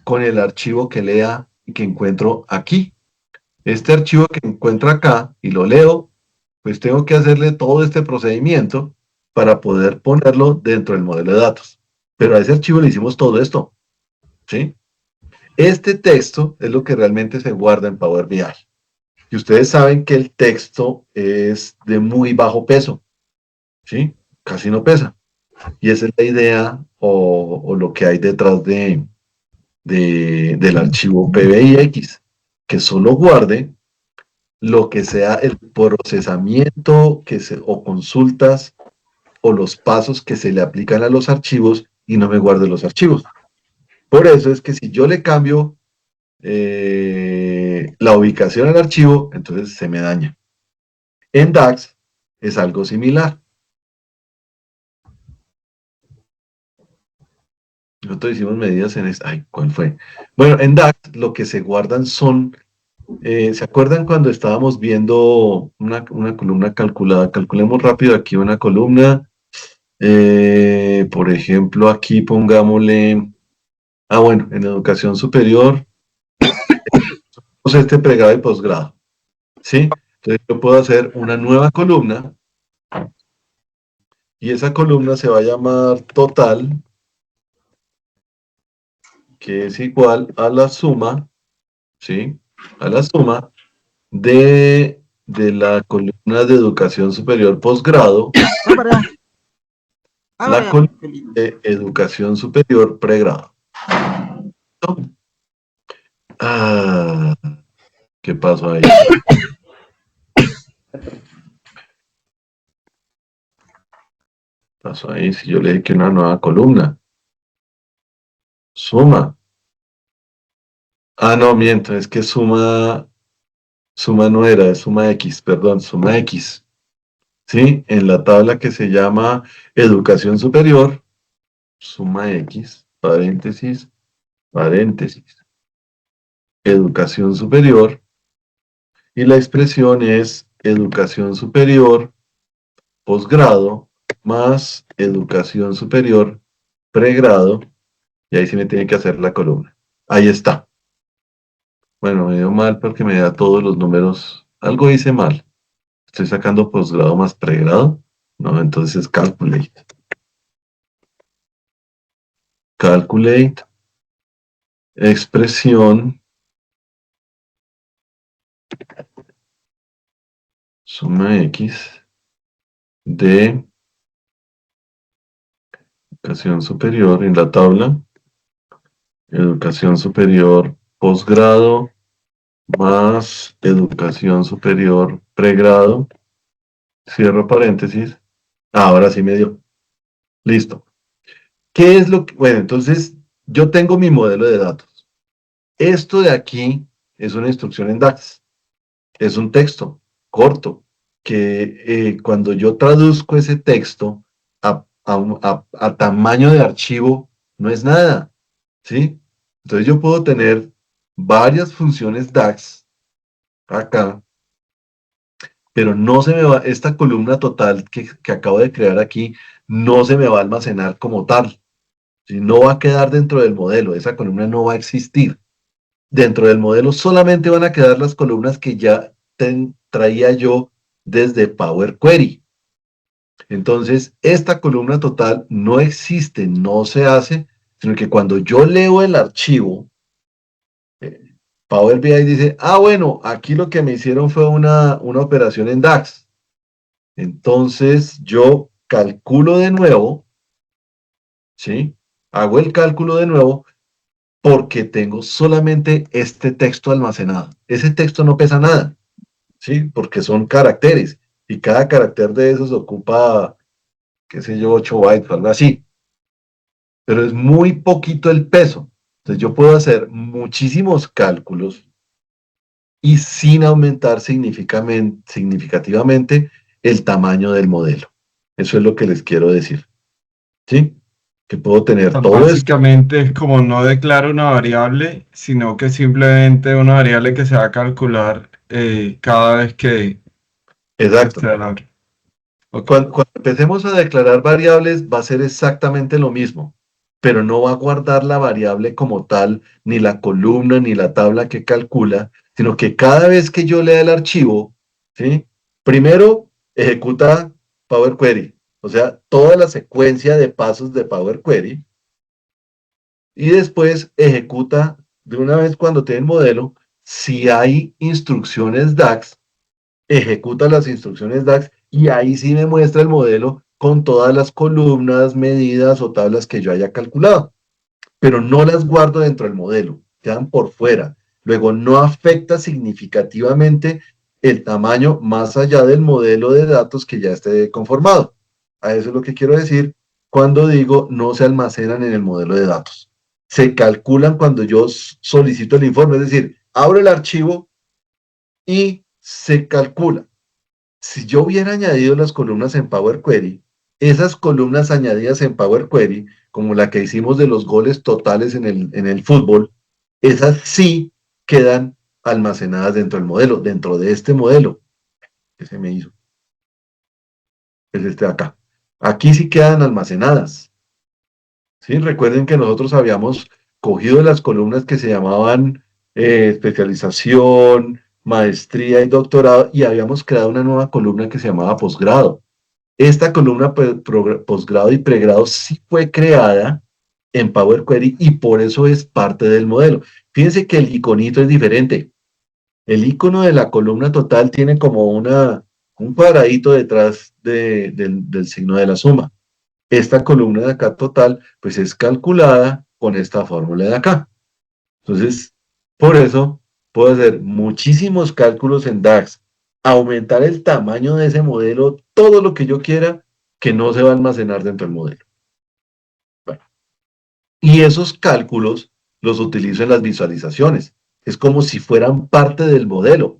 con el archivo que lea y que encuentro aquí. Este archivo que encuentro acá y lo leo, pues tengo que hacerle todo este procedimiento para poder ponerlo dentro del modelo de datos. Pero a ese archivo le hicimos todo esto, ¿sí? Este texto es lo que realmente se guarda en Power BI. Y ustedes saben que el texto es de muy bajo peso, ¿sí? Casi no pesa. Y esa es la idea o lo que hay detrás del archivo PBIX, que solo guarde lo que sea el procesamiento o consultas o los pasos que se le aplican a los archivos y no me guarde los archivos. Por eso es que si yo le cambio la ubicación al archivo, entonces se me daña. En DAX es algo similar. Nosotros hicimos medidas en esta. Ay, ¿cuál fue? Bueno, en DAX lo que se guardan son. ¿Se acuerdan cuando estábamos viendo una columna calculada? Calculemos rápido aquí una columna. Por ejemplo, aquí pongámosle. Ah, bueno, en educación superior. Este pregrado y posgrado. ¿Sí? Entonces yo puedo hacer una nueva columna. Y esa columna se va a llamar total, que es igual a la suma, ¿sí? A la suma de la columna de educación superior posgrado, la columna de educación superior pregrado. Ah, ¿qué pasó ahí? Pasó ahí si yo le dije que una nueva columna. Suma. Ah, no, miento, es que suma no era, es suma X, perdón, suma X. ¿Sí? En la tabla que se llama Educación Superior, suma X, paréntesis, paréntesis, educación superior, y la expresión es educación superior, posgrado, más educación superior, pregrado, y ahí sí me tiene que hacer la columna. Ahí está. Bueno, me dio mal porque me da todos los números. Algo hice mal. Estoy sacando posgrado más pregrado. No, entonces calculate. Calculate. Expresión. Suma X de educación superior en la tabla. Educación superior posgrado más educación superior pregrado. Cierro paréntesis. Ahora sí me dio. Listo. ¿Qué es lo que? Bueno, entonces yo tengo mi modelo de datos. Esto de aquí es una instrucción en DAX. Es un texto corto que cuando yo traduzco ese texto a tamaño de archivo no es nada, ¿sí? Entonces yo puedo tener varias funciones DAX acá, pero no se me va, esta columna total que acabo de crear aquí, no se me va a almacenar como tal. ¿Sí? No va a quedar dentro del modelo, esa columna no va a existir. Dentro del modelo solamente van a quedar las columnas que ya traía yo desde Power Query. Entonces, esta columna total no existe, no se hace, sino que cuando yo leo el archivo, Power BI dice, ah, bueno, aquí lo que me hicieron fue una operación en DAX. Entonces, yo calculo de nuevo, ¿sí? Hago el cálculo de nuevo porque tengo solamente este texto almacenado. Ese texto no pesa nada, ¿sí? Porque son caracteres y cada carácter de esos ocupa, qué sé yo, 8 bytes o algo así. Pero es muy poquito el peso. Entonces yo puedo hacer muchísimos cálculos y sin aumentar significativamente el tamaño del modelo. Eso es lo que les quiero decir. ¿Sí? Que puedo tener todo esto. Básicamente es como no declaro una variable, sino que simplemente una variable que se va a calcular cada vez que Exacto. esté al aire. Ok. Cuando empecemos a declarar variables va a ser exactamente lo mismo, pero no va a guardar la variable como tal, ni la columna, ni la tabla que calcula, sino que cada vez que yo lea el archivo, ¿sí? Primero ejecuta Power Query, o sea, toda la secuencia de pasos de Power Query, y después ejecuta de una vez cuando tiene el modelo, si hay instrucciones DAX, ejecuta las instrucciones DAX y ahí sí me muestra el modelo con todas las columnas, medidas o tablas que yo haya calculado. Pero no las guardo dentro del modelo, quedan por fuera. Luego no afecta significativamente el tamaño más allá del modelo de datos que ya esté conformado. A eso es lo que quiero decir cuando digo no se almacenan en el modelo de datos. Se calculan cuando yo solicito el informe, es decir, abro el archivo y se calcula. Si yo hubiera añadido las columnas en Power Query, esas columnas añadidas en Power Query, como la que hicimos de los goles totales en el fútbol, esas sí quedan almacenadas dentro del modelo, dentro de este modelo que se me hizo. Es este de acá. Aquí sí quedan almacenadas. ¿Sí? Recuerden que nosotros habíamos cogido las columnas que se llamaban especialización, maestría y doctorado y habíamos creado una nueva columna que se llamaba posgrado. Esta columna posgrado y pregrado sí fue creada en Power Query y por eso es parte del modelo. Fíjense que el iconito es diferente. El icono de la columna total tiene como un cuadradito detrás del signo de la suma. Esta columna de acá total, pues es calculada con esta fórmula de acá. Entonces, por eso puedo hacer muchísimos cálculos en DAX, aumentar el tamaño de ese modelo, todo lo que yo quiera, que no se va a almacenar dentro del modelo. Bueno, y esos cálculos los utilizo en las visualizaciones. Es como si fueran parte del modelo.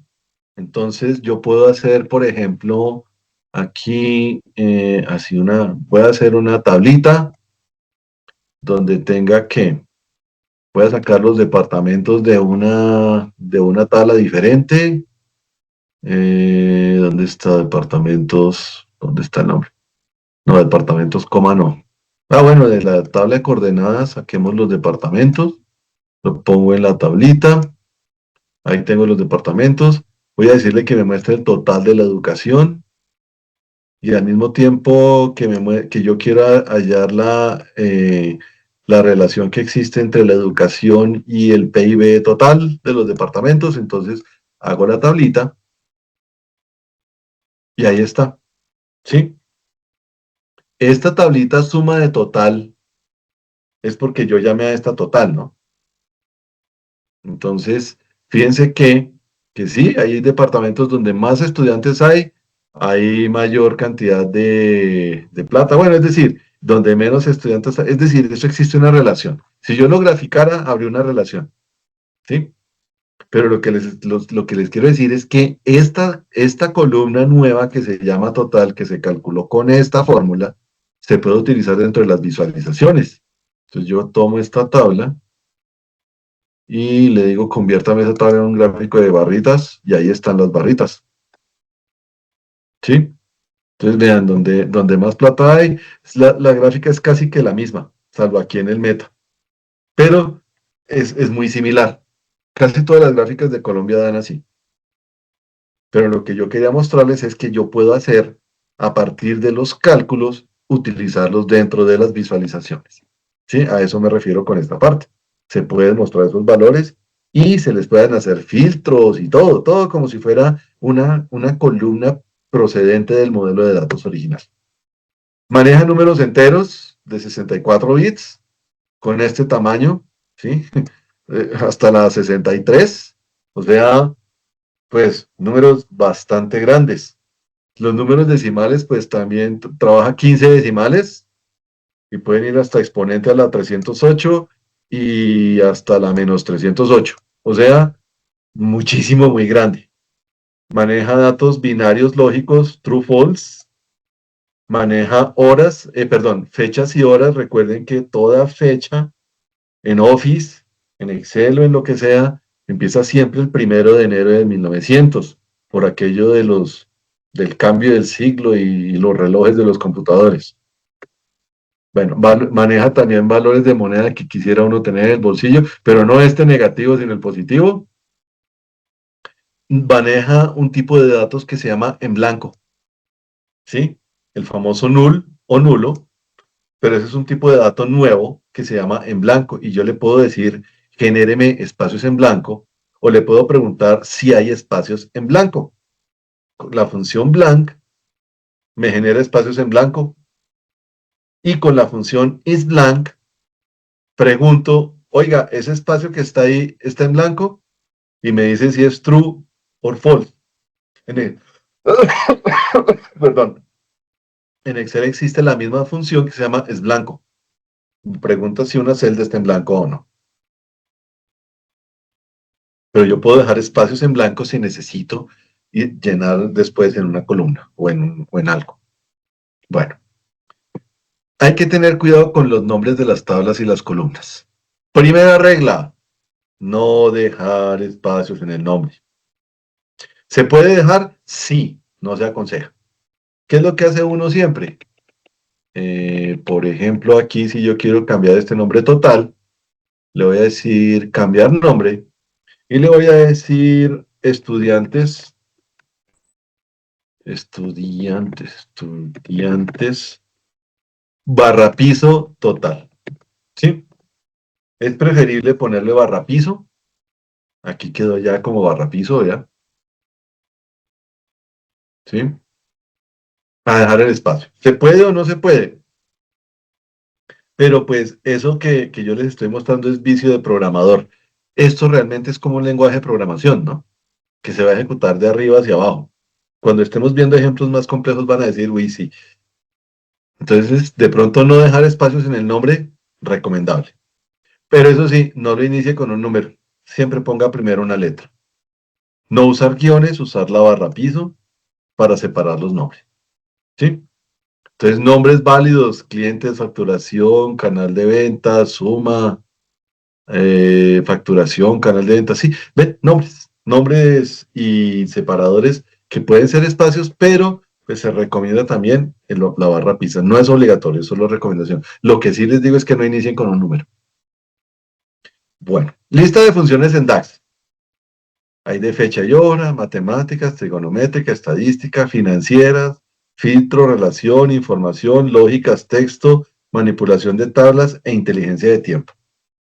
Entonces, yo puedo hacer, por ejemplo, aquí, voy a hacer una tablita donde tenga que, voy a sacar los departamentos de una tabla diferente. ¿Dónde está departamentos? ¿Dónde está el nombre? No, departamentos, coma no. Ah, bueno, de la tabla de coordenadas saquemos los departamentos. Lo pongo en la tablita. Ahí tengo los departamentos. Voy a decirle que me muestre el total de la educación. Y al mismo tiempo que yo quiera hallar la relación que existe entre la educación y el PIB total de los departamentos, entonces hago la tablita y ahí está, ¿sí? Esta tablita suma de total es porque yo llamé a esta total, ¿no? Entonces, fíjense que sí, hay departamentos donde más estudiantes hay mayor cantidad de plata. Bueno, es decir, donde menos estudiantes hay, es decir, eso existe una relación. Si yo lo graficara, habría una relación, ¿sí? Pero lo que les quiero decir es que esta columna nueva que se llama total, que se calculó con esta fórmula, se puede utilizar dentro de las visualizaciones. Entonces yo tomo esta tabla y le digo, conviértame esa tabla en un gráfico de barritas, y ahí están las barritas. ¿Sí? Entonces vean, donde más plata hay, la gráfica es casi que la misma, salvo aquí en el meta. Pero es muy similar. Casi todas las gráficas de Colombia dan así. Pero lo que yo quería mostrarles es que yo puedo hacer, a partir de los cálculos, utilizarlos dentro de las visualizaciones. ¿Sí? A eso me refiero con esta parte. Se pueden mostrar esos valores y se les pueden hacer filtros y todo como si fuera una columna procedente del modelo de datos original. Maneja números enteros de 64 bits con este tamaño, ¿sí? Hasta la 63, o sea, pues números bastante grandes. Los números decimales, pues también trabaja 15 decimales y pueden ir hasta exponente a la 308 y hasta la menos 308. O sea, muchísimo, muy grande. Maneja datos binarios lógicos, true, false. Maneja fechas y horas. Recuerden que toda fecha en Office, en Excel o en lo que sea, empieza siempre el 1 de enero de 1900, por aquello del cambio del siglo y los relojes de los computadores. Bueno, maneja también valores de moneda que quisiera uno tener en el bolsillo, pero no este negativo, sino el positivo. Maneja un tipo de datos que se llama en blanco, ¿sí? El famoso null o nulo, pero ese es un tipo de dato nuevo que se llama en blanco, y yo le puedo decir, genéreme espacios en blanco, o le puedo preguntar si hay espacios en blanco. La función blank me genera espacios en blanco, y con la función isBlank pregunto, oiga, ese espacio que está ahí está en blanco, y me dice si es true o false. Perdón. En Excel existe la misma función que se llama isBlanco. Pregunta si una celda está en blanco o no. Pero yo puedo dejar espacios en blanco si necesito y llenar después en una columna o en algo. Bueno, hay que tener cuidado con los nombres de las tablas y las columnas. Primera regla, no dejar espacios en el nombre. ¿Se puede dejar? Sí, no se aconseja. ¿Qué es lo que hace uno siempre? Por ejemplo, aquí si yo quiero cambiar este nombre total, le voy a decir cambiar nombre y le voy a decir estudiantes barra piso total. ¿Sí? Es preferible ponerle barra piso. Aquí quedó ya como barra piso, ¿ya? ¿Sí? A dejar el espacio. ¿Se puede o no se puede? Pero pues eso que yo les estoy mostrando es vicio de programador. Esto realmente es como un lenguaje de programación, ¿no? Que se va a ejecutar de arriba hacia abajo. Cuando estemos viendo ejemplos más complejos van a decir, uy, sí. Entonces, de pronto no dejar espacios en el nombre, recomendable. Pero eso sí, no lo inicie con un número. Siempre ponga primero una letra. No usar guiones, usar la barra piso para separar los nombres. ¿Sí? Entonces, nombres válidos, clientes, facturación, canal de ventas, suma, facturación, canal de ventas, sí, ven, nombres y separadores que pueden ser espacios, pero pues se recomienda también la barra pizza. No es obligatorio, es solo recomendación. Lo que sí les digo es que no inicien con un número. Bueno, lista de funciones en DAX. Hay de fecha y hora, matemáticas, trigonométrica, estadística, financieras, filtro, relación, información, lógicas, texto, manipulación de tablas e inteligencia de tiempo.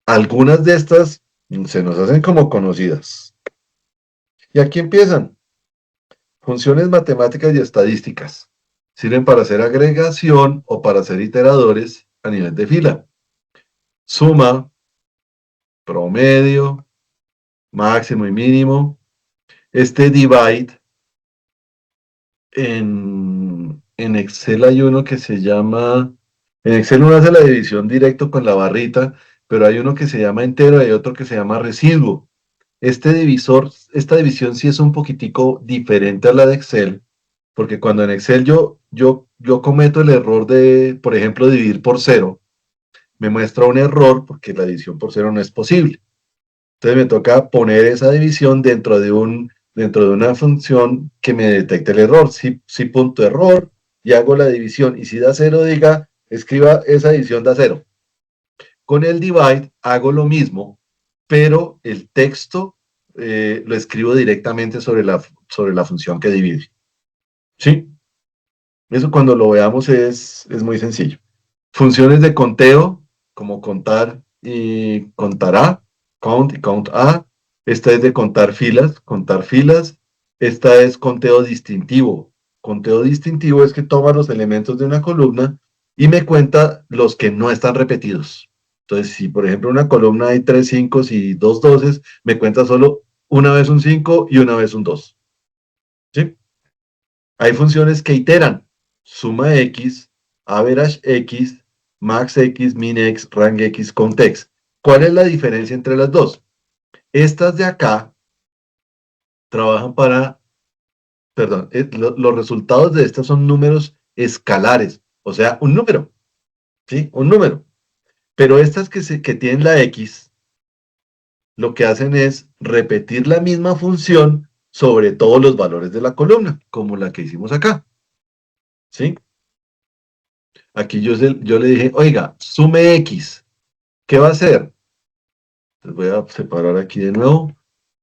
Algunas de estas se nos hacen como conocidas. Y aquí empiezan. Funciones matemáticas y estadísticas. Sirven para hacer agregación o para hacer iteradores a nivel de fila. Suma, promedio, máximo y mínimo. Este divide, en Excel hay uno que se llama, en Excel uno hace la división directo con la barrita, pero hay uno que se llama entero y hay otro que se llama residuo. Esta división sí es un poquitico diferente a la de Excel, porque cuando en Excel yo cometo el error de, por ejemplo, dividir por 0, me muestra un error porque la división por 0 no es posible. Entonces me toca poner esa división dentro de una función que me detecte el error. Si punto error y hago la división, y si da 0, diga, escriba esa división da 0. Con el divide hago lo mismo, pero el texto lo escribo directamente sobre la función que divide. ¿Sí? Eso cuando lo veamos es muy sencillo. Funciones de conteo, como contar y contará, count y count a. Esta es de contar filas, contar filas. Esta es conteo distintivo. Conteo distintivo es que toma los elementos de una columna y me cuenta los que no están repetidos. Entonces, si por ejemplo en una columna hay 3 5 y 2 12, me cuenta solo una vez un 5 y una vez un 2. ¿Sí? Hay funciones que iteran. Suma X, average X, max X, min X, rank X, count X. ¿Cuál es la diferencia entre las dos? Estas de acá trabajan los resultados de estas son números escalares, o sea, un número, ¿sí? Un número. Pero estas que tienen la X, lo que hacen es repetir la misma función sobre todos los valores de la columna, como la que hicimos acá, ¿sí? Aquí yo le dije, oiga, sume X. ¿Qué va a hacer? Les voy a separar aquí de nuevo.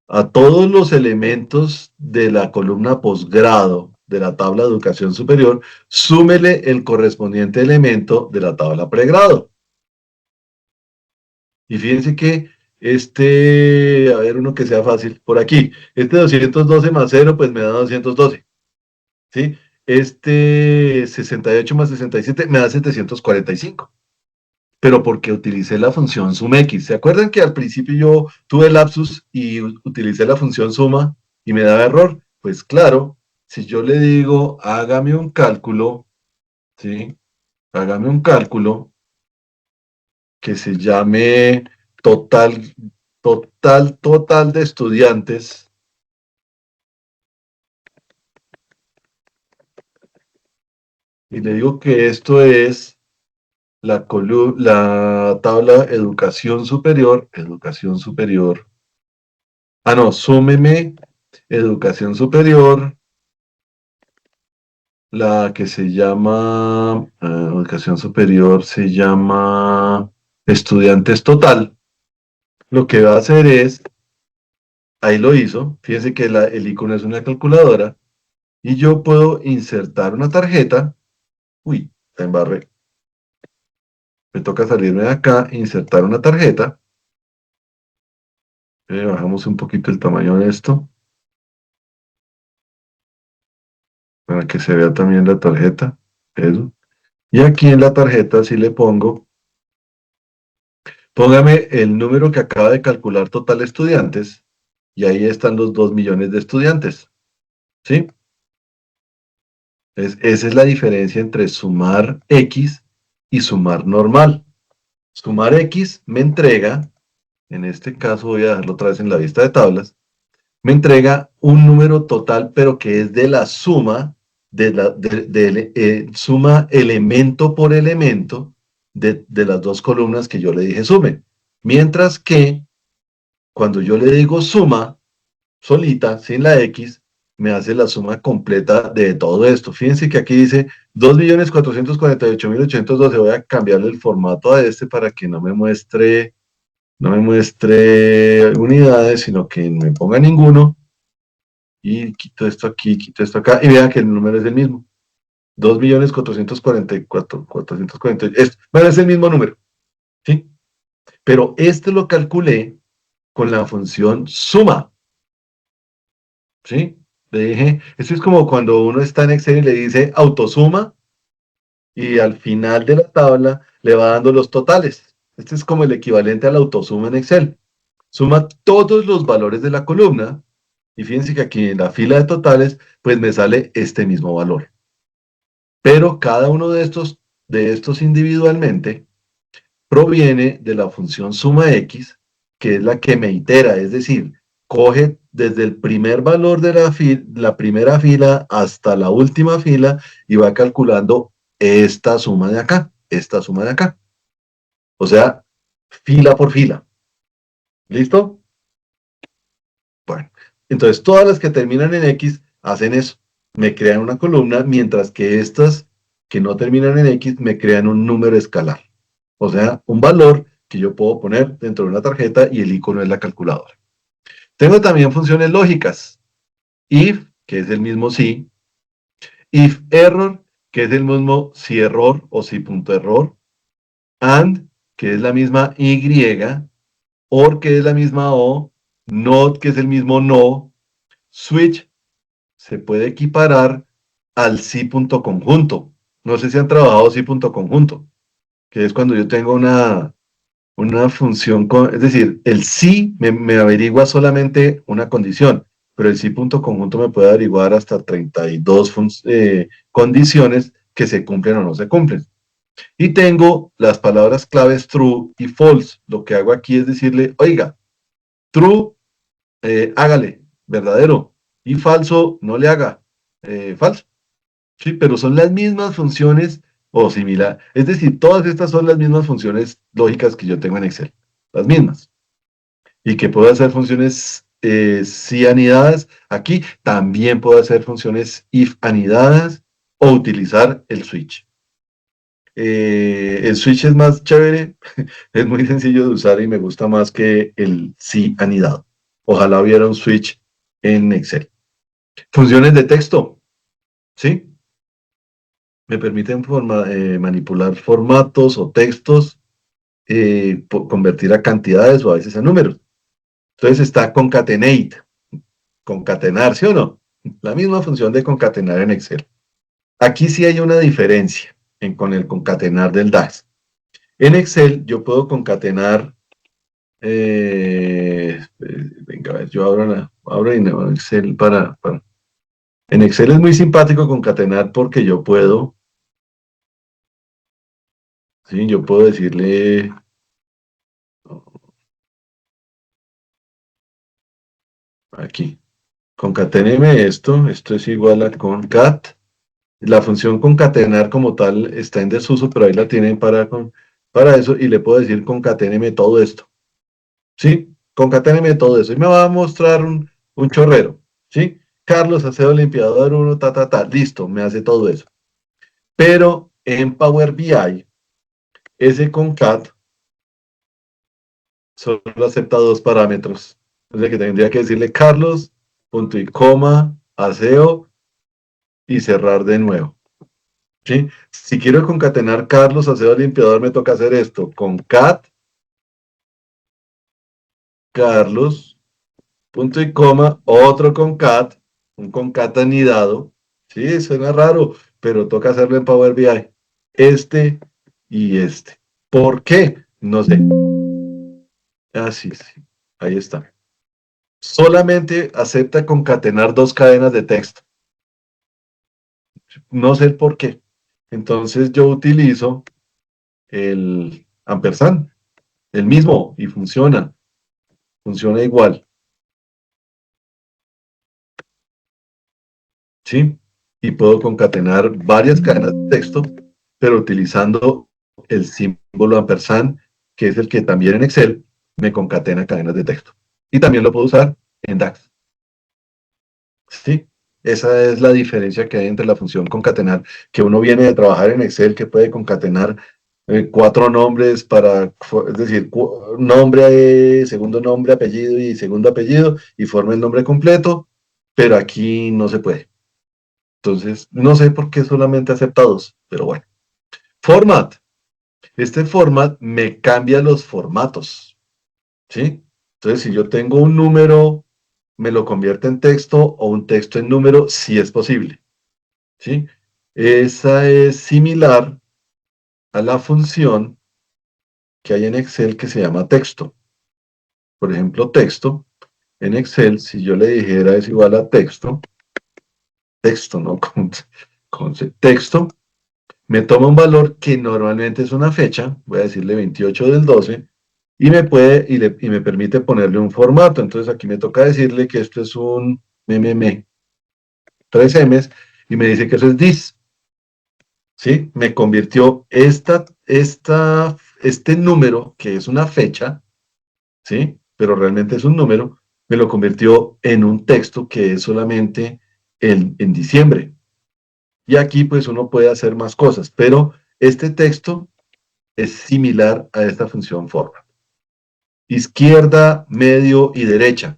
A todos los elementos de la columna posgrado de la tabla de educación superior, súmele el correspondiente elemento de la tabla pregrado. Y fíjense que a ver, uno que sea fácil, por aquí, 212 más 0, pues me da 212. ¿Sí? 68 más 67 me da 745. Pero porque utilicé la función sumx. ¿Se acuerdan que al principio yo tuve lapsus y utilicé la función suma y me daba error? Pues claro, si yo le digo, hágame un cálculo, ¿sí? Hágame un cálculo que se llame total de estudiantes. Y le digo que esto es la tabla educación superior. Ah, no, súmeme educación superior, la que se llama, educación superior se llama estudiantes total. Lo que va a hacer es, ahí lo hizo, fíjense que el icono es una calculadora, y yo puedo insertar una tarjeta. Uy, la embarré. Me toca salirme de acá, insertar una tarjeta. Bajamos un poquito el tamaño de esto, para que se vea también la tarjeta. Eso. Y aquí en la tarjeta sí le pongo, póngame el número que acaba de calcular total estudiantes, y ahí están los 2 millones de estudiantes. ¿Sí? Esa es la diferencia entre sumar X y sumar normal. Sumar X me entrega, en este caso voy a dejarlo otra vez en la vista de tablas, me entrega un número total, pero que es de la suma suma elemento por elemento de las dos columnas que yo le dije sume. Mientras que cuando yo le digo suma, solita, sin la X, me hace la suma completa de todo esto. Fíjense que aquí dice 2.448.812. Voy a cambiarle el formato a este para que no me muestre unidades, sino que no me ponga ninguno. Y quito esto aquí, quito esto acá, y vean que el número es el mismo. 2.444.448. Bueno, es el mismo número, ¿sí? Pero este lo calculé con la función suma, ¿sí? Le dije, esto es como cuando uno está en Excel y le dice autosuma, y al final de la tabla le va dando los totales. Este es como el equivalente al autosuma en Excel. Suma todos los valores de la columna, y fíjense que aquí en la fila de totales, pues me sale este mismo valor. Pero cada uno de estos individualmente proviene de la función suma x, que es la que me itera, es decir, coge desde el primer valor de la primera fila hasta la última fila y va calculando esta suma de acá, esta suma de acá. O sea, fila por fila. ¿Listo? Bueno, entonces todas las que terminan en X hacen eso. Me crean una columna, mientras que estas que no terminan en X me crean un número escalar. O sea, un valor que yo puedo poner dentro de una tarjeta y el icono es la calculadora. Tengo también funciones lógicas. If, que es el mismo si. If error, que es el mismo si error o si punto error. And, que es la misma Y. Or, que es la misma O. Not, que es el mismo no. Switch se puede equiparar al si punto conjunto. No sé si han trabajado si punto conjunto, que es cuando yo tengo una función, es decir, el si me averigua solamente una condición, pero el si punto conjunto me puede averiguar hasta 32 condiciones que se cumplen o no se cumplen. Y tengo las palabras claves true y false. Lo que hago aquí es decirle, oiga, true, hágale, verdadero, y falso, no le haga, falso. Sí, pero son las mismas funciones o similar. Es decir, todas estas son las mismas funciones lógicas que yo tengo en Excel. Las mismas. Y que puedo hacer funciones si anidadas. Aquí también puedo hacer funciones if anidadas o utilizar el switch. El switch es más chévere, es muy sencillo de usar y me gusta más que el si anidado. Ojalá hubiera un switch en Excel. Funciones de texto, ¿sí? Me permiten manipular formatos o textos, convertir a cantidades o a veces a números. Entonces está concatenate, concatenar, ¿sí o no? La misma función de concatenar en Excel. Aquí sí hay una diferencia con el concatenar del DAX. En Excel yo puedo concatenar, venga, a ver, yo abro Excel para... En Excel es muy simpático concatenar porque yo puedo, ¿sí? Yo puedo decirle, aquí, concaténeme esto es igual a concat. La función concatenar como tal está en desuso, pero ahí la tienen para eso, y le puedo decir concaténeme todo esto, ¿sí? Concaténeme todo eso, y me va a mostrar un chorrero, ¿sí? Carlos Acedo limpiador 1, listo, me hace todo eso. Pero en Power BI, ese concat solo acepta dos parámetros. O sea que tendría que decirle Carlos, punto y coma, aseo, y cerrar de nuevo. ¿Sí? Si quiero concatenar Carlos, aseo, limpiador, me toca hacer esto. Concat, Carlos, punto y coma, otro concat, un concat anidado. Sí, suena raro, pero toca hacerlo en Power BI. Este y este. ¿Por qué? No sé. Ah, sí, sí. Ahí está. Solamente acepta concatenar dos cadenas de texto. No sé el por qué. Entonces yo utilizo el ampersand, el mismo, y funciona igual. ¿Sí? y puedo concatenar varias cadenas de texto, pero utilizando el símbolo ampersand, que es el que también en Excel me concatena cadenas de texto. Y también lo puedo usar en DAX. ¿Sí? Esa es la diferencia que hay entre la función concatenar, que uno viene de trabajar en Excel, que puede concatenar 4 nombres para, es decir, nombre, segundo nombre, apellido y segundo apellido, y forma el nombre completo, pero aquí no se puede. Entonces, no sé por qué solamente acepta 2, pero bueno. Format. Este format me cambia los formatos, ¿sí? Entonces, si yo tengo un número, me lo convierte en texto o un texto en número, si es posible, ¿sí? Esa es similar a la función que hay en Excel que se llama texto. Por ejemplo, texto, en Excel, si yo le dijera es igual a texto, ¿no? Texto, me toma un valor que normalmente es una fecha, voy a decirle 28 del 12, y me permite ponerle un formato. Entonces aquí me toca decirle que esto es un MMM, 3 M's, y me dice que eso es this. ¿Sí? Me convirtió este número, que es una fecha, ¿sí? Pero realmente es un número, me lo convirtió en un texto que es solamente en diciembre. Y aquí pues uno puede hacer más cosas, pero este texto es similar a esta función format. Izquierda, medio y derecha.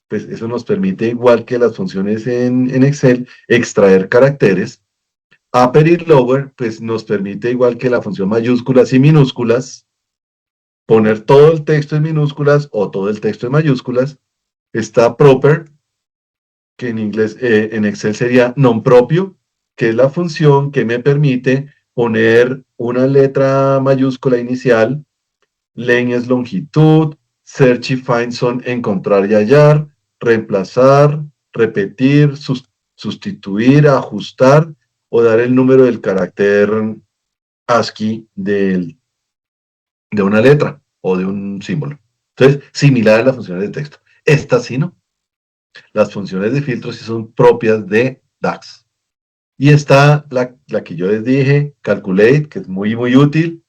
Pues eso nos permite, igual que las funciones en Excel, extraer caracteres. Upper y lower, pues nos permite, igual que la función mayúsculas y minúsculas, poner todo el texto en minúsculas o todo el texto en mayúsculas. Está proper, que en inglés, en Excel sería non propio, que es la función que me permite poner una letra mayúscula inicial. Len es longitud, search y find son encontrar y hallar, reemplazar, repetir, sustituir, ajustar o dar el número del carácter ASCII de una letra o de un símbolo. Entonces, similar a las funciones de texto. Estas sí no. Las funciones de filtro sí son propias de DAX. Y está la que yo les dije, Calculate, que es muy, muy útil.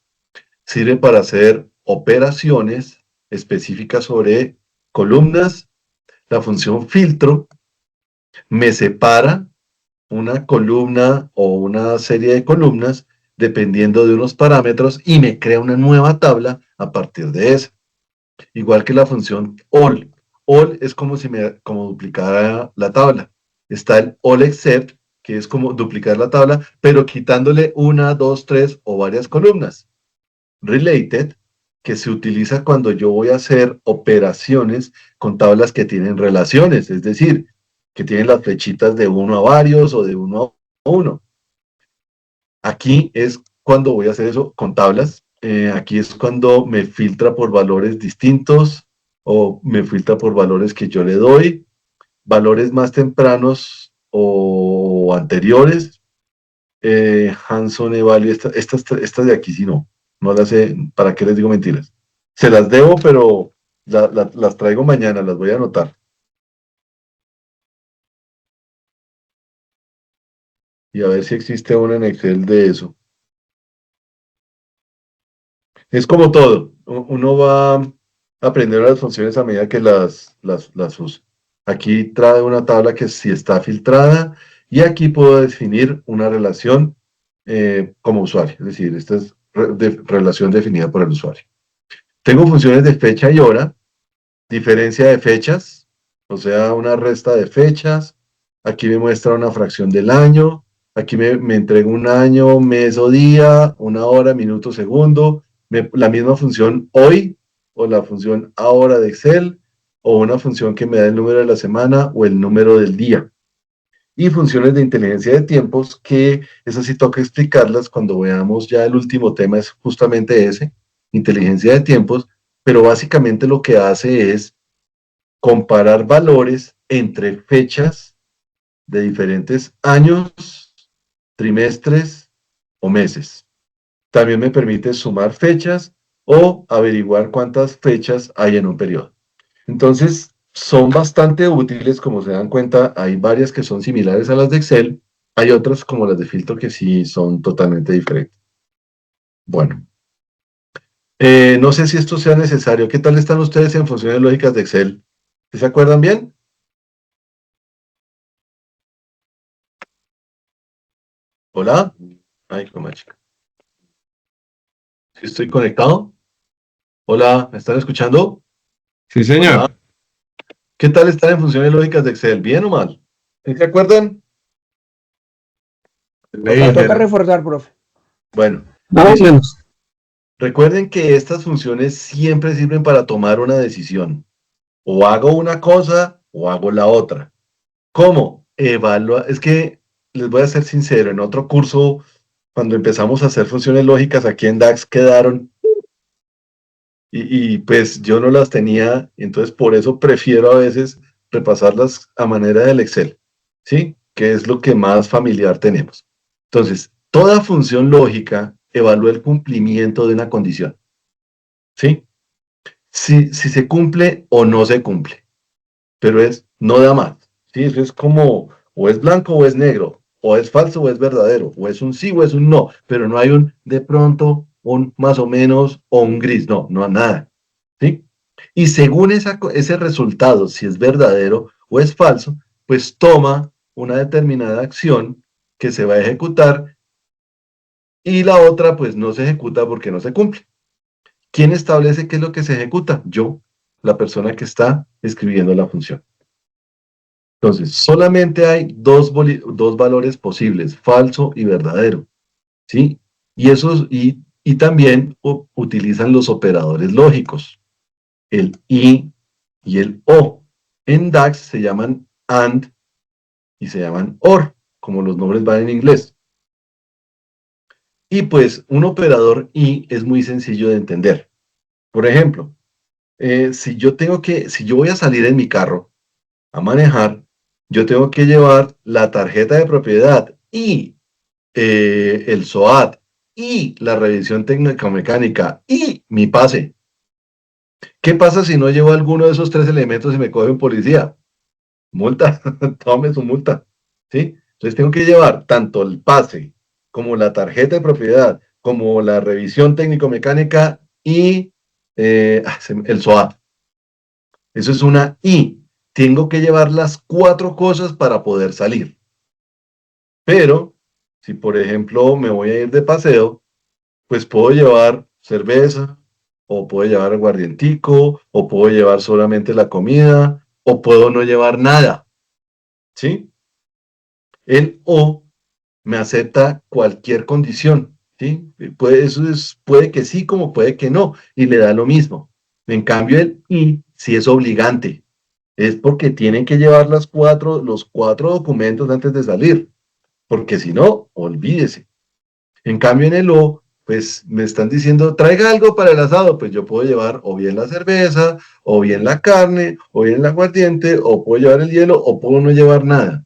Sirve para hacer operaciones específicas sobre columnas. La función filtro me separa una columna o una serie de columnas dependiendo de unos parámetros y me crea una nueva tabla a partir de eso. Igual que la función all. All es como si como duplicara la tabla. Está el all except, que es como duplicar la tabla, pero quitándole 1, 2, 3 o varias columnas. Related, que se utiliza cuando yo voy a hacer operaciones con tablas que tienen relaciones, es decir, que tienen las flechitas de 1 a varios o de 1 a 1. Aquí es cuando voy a hacer eso con tablas. Aquí es cuando me filtra por valores distintos o me filtra por valores que yo le doy, valores más tempranos o anteriores. Hanson, Evalue, estas de aquí sí no las sé, ¿para qué les digo mentiras? Se las debo, pero las traigo mañana, las voy a anotar. Y a ver si existe una en Excel de eso. Es como todo, uno va a aprender las funciones a medida que las usa. Aquí trae una tabla que sí está filtrada y aquí puedo definir una relación como usuario, es decir, esta es relación definida por el usuario. Tengo funciones de fecha y hora, diferencia de fechas, o sea, una resta de fechas. Aquí me muestra una fracción del año, aquí me entrega un año, mes o día, una hora, minuto, segundo. La misma función hoy o la función ahora de Excel o una función que me da el número de la semana o el número del día. Y funciones de inteligencia de tiempos que esas sí toca explicarlas cuando veamos ya el último tema, es justamente ese, inteligencia de tiempos, pero básicamente lo que hace es comparar valores entre fechas de diferentes años, trimestres o meses. También me permite sumar fechas o averiguar cuántas fechas hay en un periodo. Entonces, son bastante útiles, como se dan cuenta, hay varias que son similares a las de Excel, Hay otras como las de filtro que sí son totalmente diferentes. Bueno, no sé si esto sea necesario. ¿Qué tal están ustedes en funciones lógicas de Excel? ¿Sí se acuerdan bien? ¿Hola? Ay, cómo chica. ¿Sí estoy conectado? Hola, ¿me están escuchando? Sí, señor. Hola. ¿Qué tal están en funciones lógicas de Excel? ¿Bien o mal? ¿Sí se acuerdan? Leí, Toca reforzar, profe. Bueno, Más o listo. menos. Recuerden que estas funciones siempre sirven para tomar una decisión. O hago una cosa o hago la otra. ¿Cómo? Es que les voy a ser sincero, en otro curso, cuando empezamos a hacer funciones lógicas aquí en DAX quedaron pues yo no las tenía, entonces por eso prefiero a veces repasarlas a manera del Excel, ¿sí? Que es lo que más familiar tenemos. Entonces, toda función lógica evalúa el cumplimiento de una condición, ¿sí? Si se cumple o no se cumple, pero no da más, ¿sí? Eso es como, o es blanco o es negro, o es falso o es verdadero, o es un sí o es un no, pero no hay un de pronto, un más o menos, o un gris, no hay nada, ¿sí? Y según ese resultado, si es verdadero o es falso, pues toma una determinada acción que se va a ejecutar y la otra pues no se ejecuta porque no se cumple. ¿Quién establece qué es lo que se ejecuta? Yo, la persona que está escribiendo la función. Entonces, solamente hay dos valores posibles, falso y verdadero, ¿sí? Y también utilizan los operadores lógicos, el y el o. En DAX se llaman AND y se llaman OR, como los nombres van en inglés. Y pues un operador y es muy sencillo de entender. Por ejemplo, si yo voy a salir en mi carro a manejar, yo tengo que llevar la tarjeta de propiedad y el SOAT y la revisión técnico-mecánica y mi pase. ¿Qué pasa si no llevo alguno de esos tres elementos y me coge un policía? Multa, tome su multa, ¿sí? Entonces tengo que llevar tanto el pase como la tarjeta de propiedad, como la revisión técnico-mecánica y el SOAT. Eso es una I. Tengo que llevar las 4 cosas para poder salir. Pero, si por ejemplo me voy a ir de paseo, pues puedo llevar cerveza, o puedo llevar aguardientico, o puedo llevar solamente la comida, o puedo no llevar nada, ¿sí? El O me acepta cualquier condición, ¿sí? Puede que sí como puede que no, y le da lo mismo. En cambio, el I sí es obligante, es porque tienen que llevar los 4 documentos antes de salir, porque si no, olvídese. En cambio, en el O, pues me están diciendo, traiga algo para el asado, pues yo puedo llevar o bien la cerveza, o bien la carne, o bien el aguardiente, o puedo llevar el hielo, o puedo no llevar nada,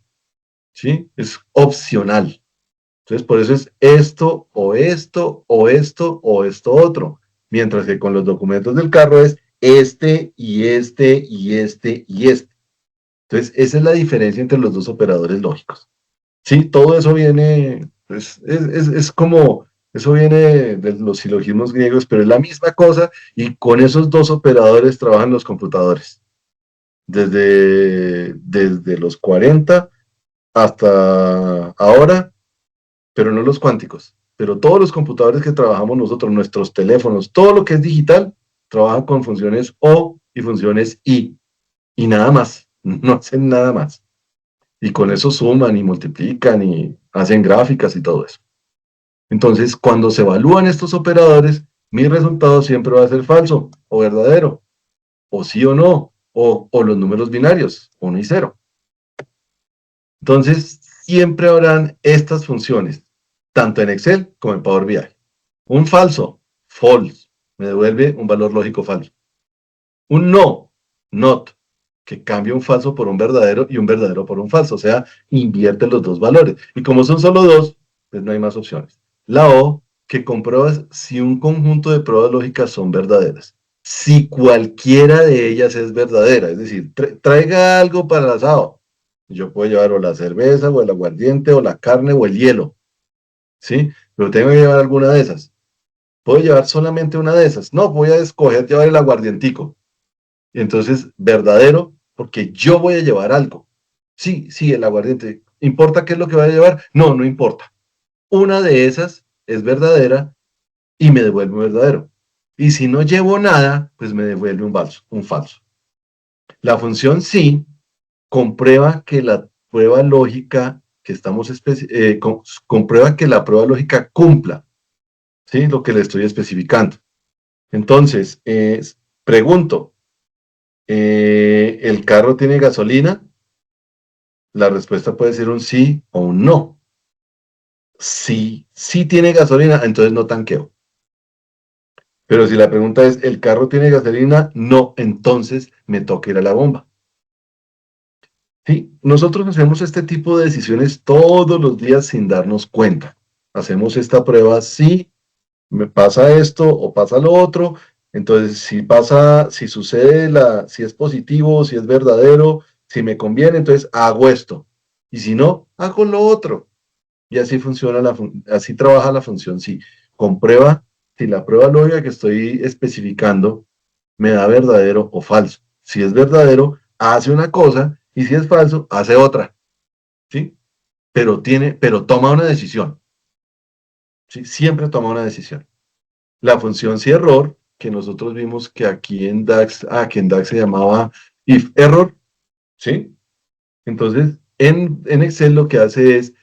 ¿sí? Es opcional. Entonces, por eso es esto, o esto, o esto, o esto otro. Mientras que con los documentos del carro es este, y este, y este, y este. Entonces, esa es la diferencia entre los dos operadores lógicos. Sí, todo eso viene, pues, es como, eso viene de los silogismos griegos, pero es la misma cosa, y con esos dos operadores trabajan los computadores. Desde los 40 hasta ahora, pero no los cuánticos. Pero todos los computadores que trabajamos nosotros, nuestros teléfonos, todo lo que es digital, trabaja con funciones O y funciones I. Y nada más, no hacen nada más. Y con eso suman y multiplican y hacen gráficas y todo eso. Entonces, cuando se evalúan estos operadores, mi resultado siempre va a ser falso o verdadero, o sí o no, o los números binarios, 1 y 0. Entonces, siempre habrán estas funciones, tanto en Excel como en Power BI. Un falso, false, me devuelve un valor lógico falso. Un no, not, que cambia un falso por un verdadero y un verdadero por un falso, o sea, invierte los dos valores. Y como son solo dos, pues no hay más opciones. La O, que compruebas si un conjunto de pruebas lógicas son verdaderas. Si cualquiera de ellas es verdadera, es decir, traiga algo para el asado, Yo puedo llevar o la cerveza, o el aguardiente, o la carne, o el hielo, ¿sí? Pero tengo que llevar alguna de esas. ¿Puedo llevar solamente una de esas? No, voy a escoger llevar el aguardientico. Entonces, verdadero, porque yo voy a llevar algo. Sí, sí, el aguardiente. ¿Importa qué es lo que voy a llevar? No, no importa. Una de esas es verdadera y me devuelve un verdadero. Y si no llevo nada, pues me devuelve un falso, un falso. La función sí comprueba que la prueba lógica que estamos comprueba que la prueba lógica cumpla, ¿sí? Lo que le estoy especificando. Entonces, pregunto, ¿el carro tiene gasolina? La respuesta puede ser un sí o un no. Si sí tiene gasolina, entonces no tanqueo. Pero si la pregunta es, ¿el carro tiene gasolina? No, entonces me toca ir a la bomba. ¿Sí? Nosotros hacemos este tipo de decisiones todos los días sin darnos cuenta. Hacemos esta prueba, si me pasa esto o pasa lo otro. Entonces, si pasa, si sucede, si es positivo, si es verdadero, si me conviene, entonces hago esto. Y si no, hago lo otro. Y así funciona así trabaja la función sí. Comprueba si la prueba lógica que estoy especificando me da verdadero o falso. Si es verdadero, hace una cosa, y si es falso, hace otra. ¿Sí? Pero toma una decisión. ¿Sí? Siempre toma una decisión. La función si error, que nosotros vimos que aquí en DAX, que en DAX se llamaba if error, ¿sí? Entonces, en Excel lo que hace es,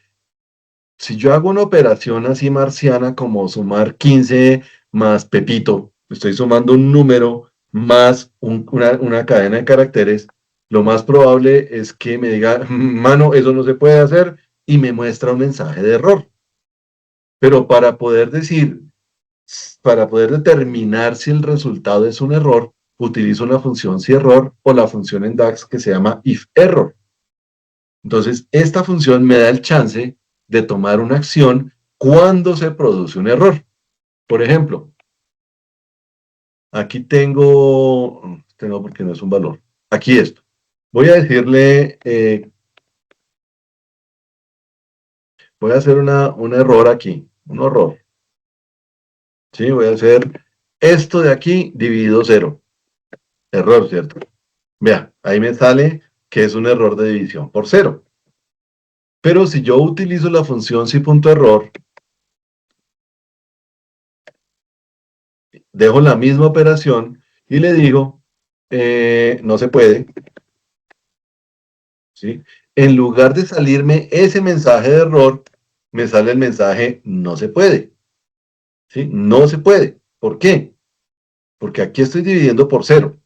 si yo hago una operación así marciana como sumar 15 más Pepito, estoy sumando un número más una cadena de caracteres, lo más probable es que me diga, mano, eso no se puede hacer, y me muestra un mensaje de error. Pero para poder determinar si el resultado es un error, utilizo una función si error o la función en DAX que se llama if error. Entonces, esta función me da el chance de tomar una acción cuando se produce un error. Por ejemplo, aquí tengo porque no es un valor, aquí esto. Voy a decirle, voy a hacer un error aquí, un error. ¿Sí? Voy a hacer esto de aquí dividido 0. Error, ¿cierto? Vea, ahí me sale que es un error de división por 0. Pero si yo utilizo la función si.error, dejo la misma operación y le digo, no se puede, ¿sí? En lugar de salirme ese mensaje de error, me sale el mensaje no se puede, ¿sí? No se puede. ¿Por qué? Porque aquí estoy dividiendo por 0.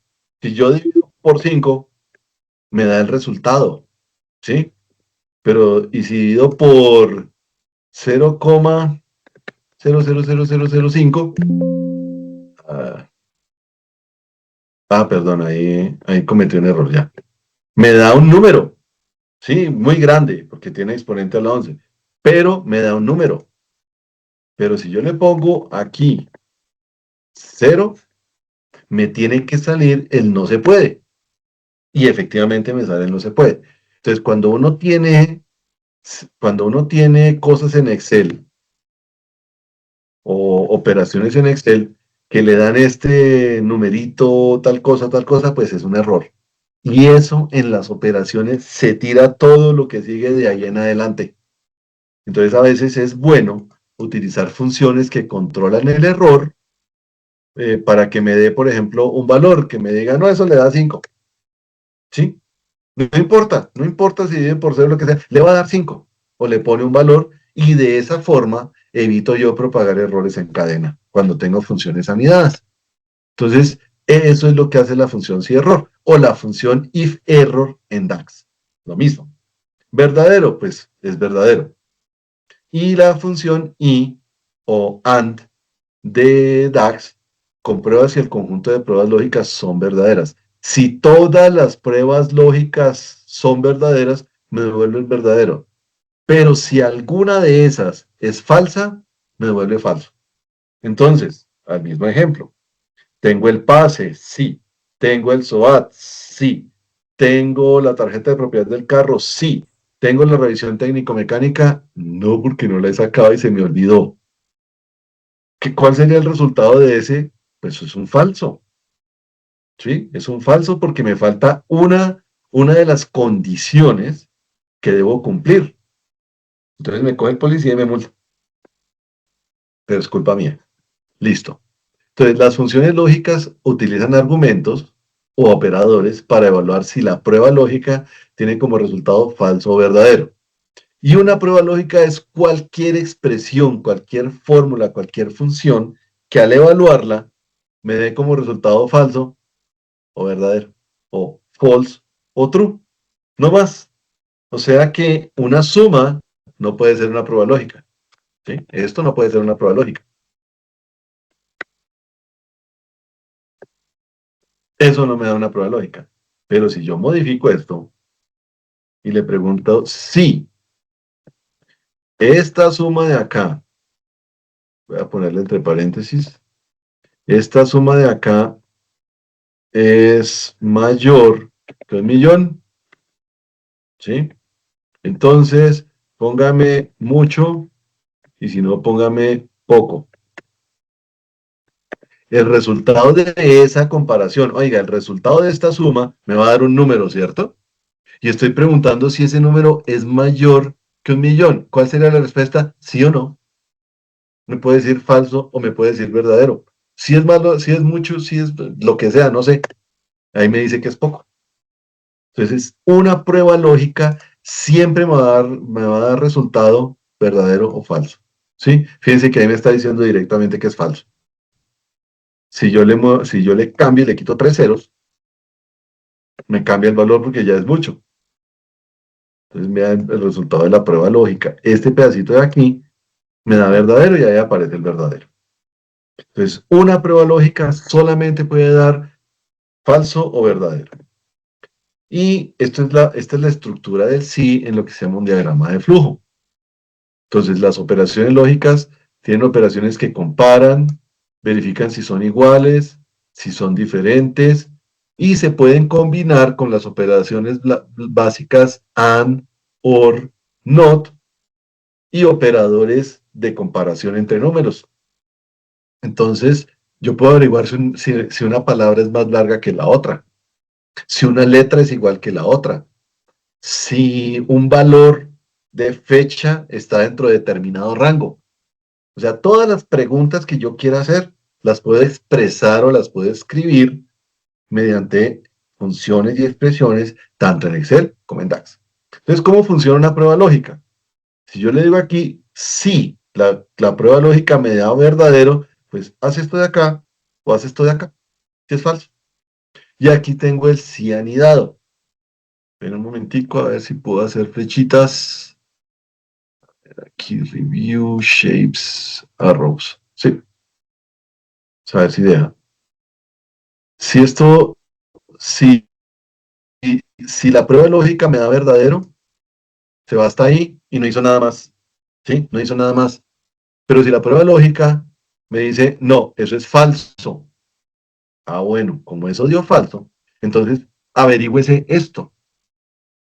Si yo divido por 5, me da el resultado, ¿sí? Pero, y si divido por 0,000005, perdón, ahí cometí un error ya. Me da un número, sí, muy grande, porque tiene exponente a la 11, pero me da un número. Pero si yo le pongo aquí 0, me tiene que salir el no se puede. Y efectivamente me sale el no se puede. Entonces, cuando uno tiene cosas en Excel o operaciones en Excel que le dan este numerito, tal cosa, pues es un error. Y eso en las operaciones se tira todo lo que sigue de ahí en adelante. Entonces a veces es bueno utilizar funciones que controlan el error para que me dé, por ejemplo, un valor, que me diga, no, eso le da 5. ¿Sí? No importa si divide por 0 lo que sea, le va a dar 5. O le pone un valor y de esa forma evito yo propagar errores en cadena cuando tengo funciones anidadas. Entonces, eso es lo que hace la función si error o la función if error en DAX. Lo mismo. Verdadero, pues es verdadero. Y la función y o and de DAX comprueba si el conjunto de pruebas lógicas son verdaderas. Si todas las pruebas lógicas son verdaderas, me devuelve el verdadero. Pero si alguna de esas es falsa, me devuelve falso. Entonces, al mismo ejemplo, tengo el pase, sí. Tengo el SOAT, sí. ¿Tengo la tarjeta de propiedad del carro? Sí. ¿Tengo la revisión técnico-mecánica? No, porque no la he sacado y se me olvidó. ¿Cuál sería el resultado de ese? Pues es un falso. ¿Sí? Es un falso porque me falta una de las condiciones que debo cumplir. Entonces me coge el policía y me multa. Pero es culpa mía. Listo. Entonces, las funciones lógicas utilizan argumentos o operadores para evaluar si la prueba lógica tiene como resultado falso o verdadero. Y una prueba lógica es cualquier expresión, cualquier fórmula, cualquier función que al evaluarla me dé como resultado falso o verdadero, o false o true. No más. O sea que una suma no puede ser una prueba lógica. ¿Sí? Esto no puede ser una prueba lógica. Eso no me da una prueba lógica. Pero si yo modifico esto y le pregunto si esta suma de acá, voy a ponerle entre paréntesis, esta suma de acá es mayor que 1.000.000, ¿sí? Entonces, póngame mucho y si no, póngame poco. El resultado de esa comparación, oiga, el resultado de esta suma me va a dar un número, ¿cierto? Y estoy preguntando si ese número es mayor que 1.000.000. ¿Cuál sería la respuesta? ¿Sí o no? Me puede decir falso o me puede decir verdadero. Si es malo, si es mucho, si es lo que sea, no sé. Ahí me dice que es poco. Entonces, una prueba lógica siempre me va a dar resultado verdadero o falso. ¿Sí? Fíjense que ahí me está diciendo directamente que es falso. Si yo le cambio y le quito 3 ceros, me cambia el valor porque ya es mucho. Entonces, vean el resultado de la prueba lógica. Este pedacito de aquí me da verdadero y ahí aparece el verdadero. Entonces, una prueba lógica solamente puede dar falso o verdadero. Y esta es la estructura del sí en lo que se llama un diagrama de flujo. Entonces, las operaciones lógicas tienen operaciones que comparan, verifican si son iguales, si son diferentes, y se pueden combinar con las operaciones básicas AND, OR, NOT, y operadores de comparación entre números. Entonces, yo puedo averiguar si una palabra es más larga que la otra, si una letra es igual que la otra, si un valor de fecha está dentro de determinado rango. O sea, todas las preguntas que yo quiera hacer, las puedo expresar o las puedo escribir mediante funciones y expresiones, tanto en Excel como en DAX. Entonces, ¿cómo funciona una prueba lógica? Si yo le digo aquí, sí, la prueba lógica me da verdadero, pues haz esto de acá o haz esto de acá, si es falso. Y aquí tengo el sí anidado. Espera un momentico a ver si puedo hacer flechitas. Aquí, review, shapes, arrows. Sí. A ver si deja. Si esto, si, si la prueba lógica me da verdadero, se va hasta ahí y no hizo nada más. ¿Sí? No hizo nada más. Pero si la prueba lógica me dice, no, eso es falso. Ah, bueno, como eso dio falso, entonces averígüese esto.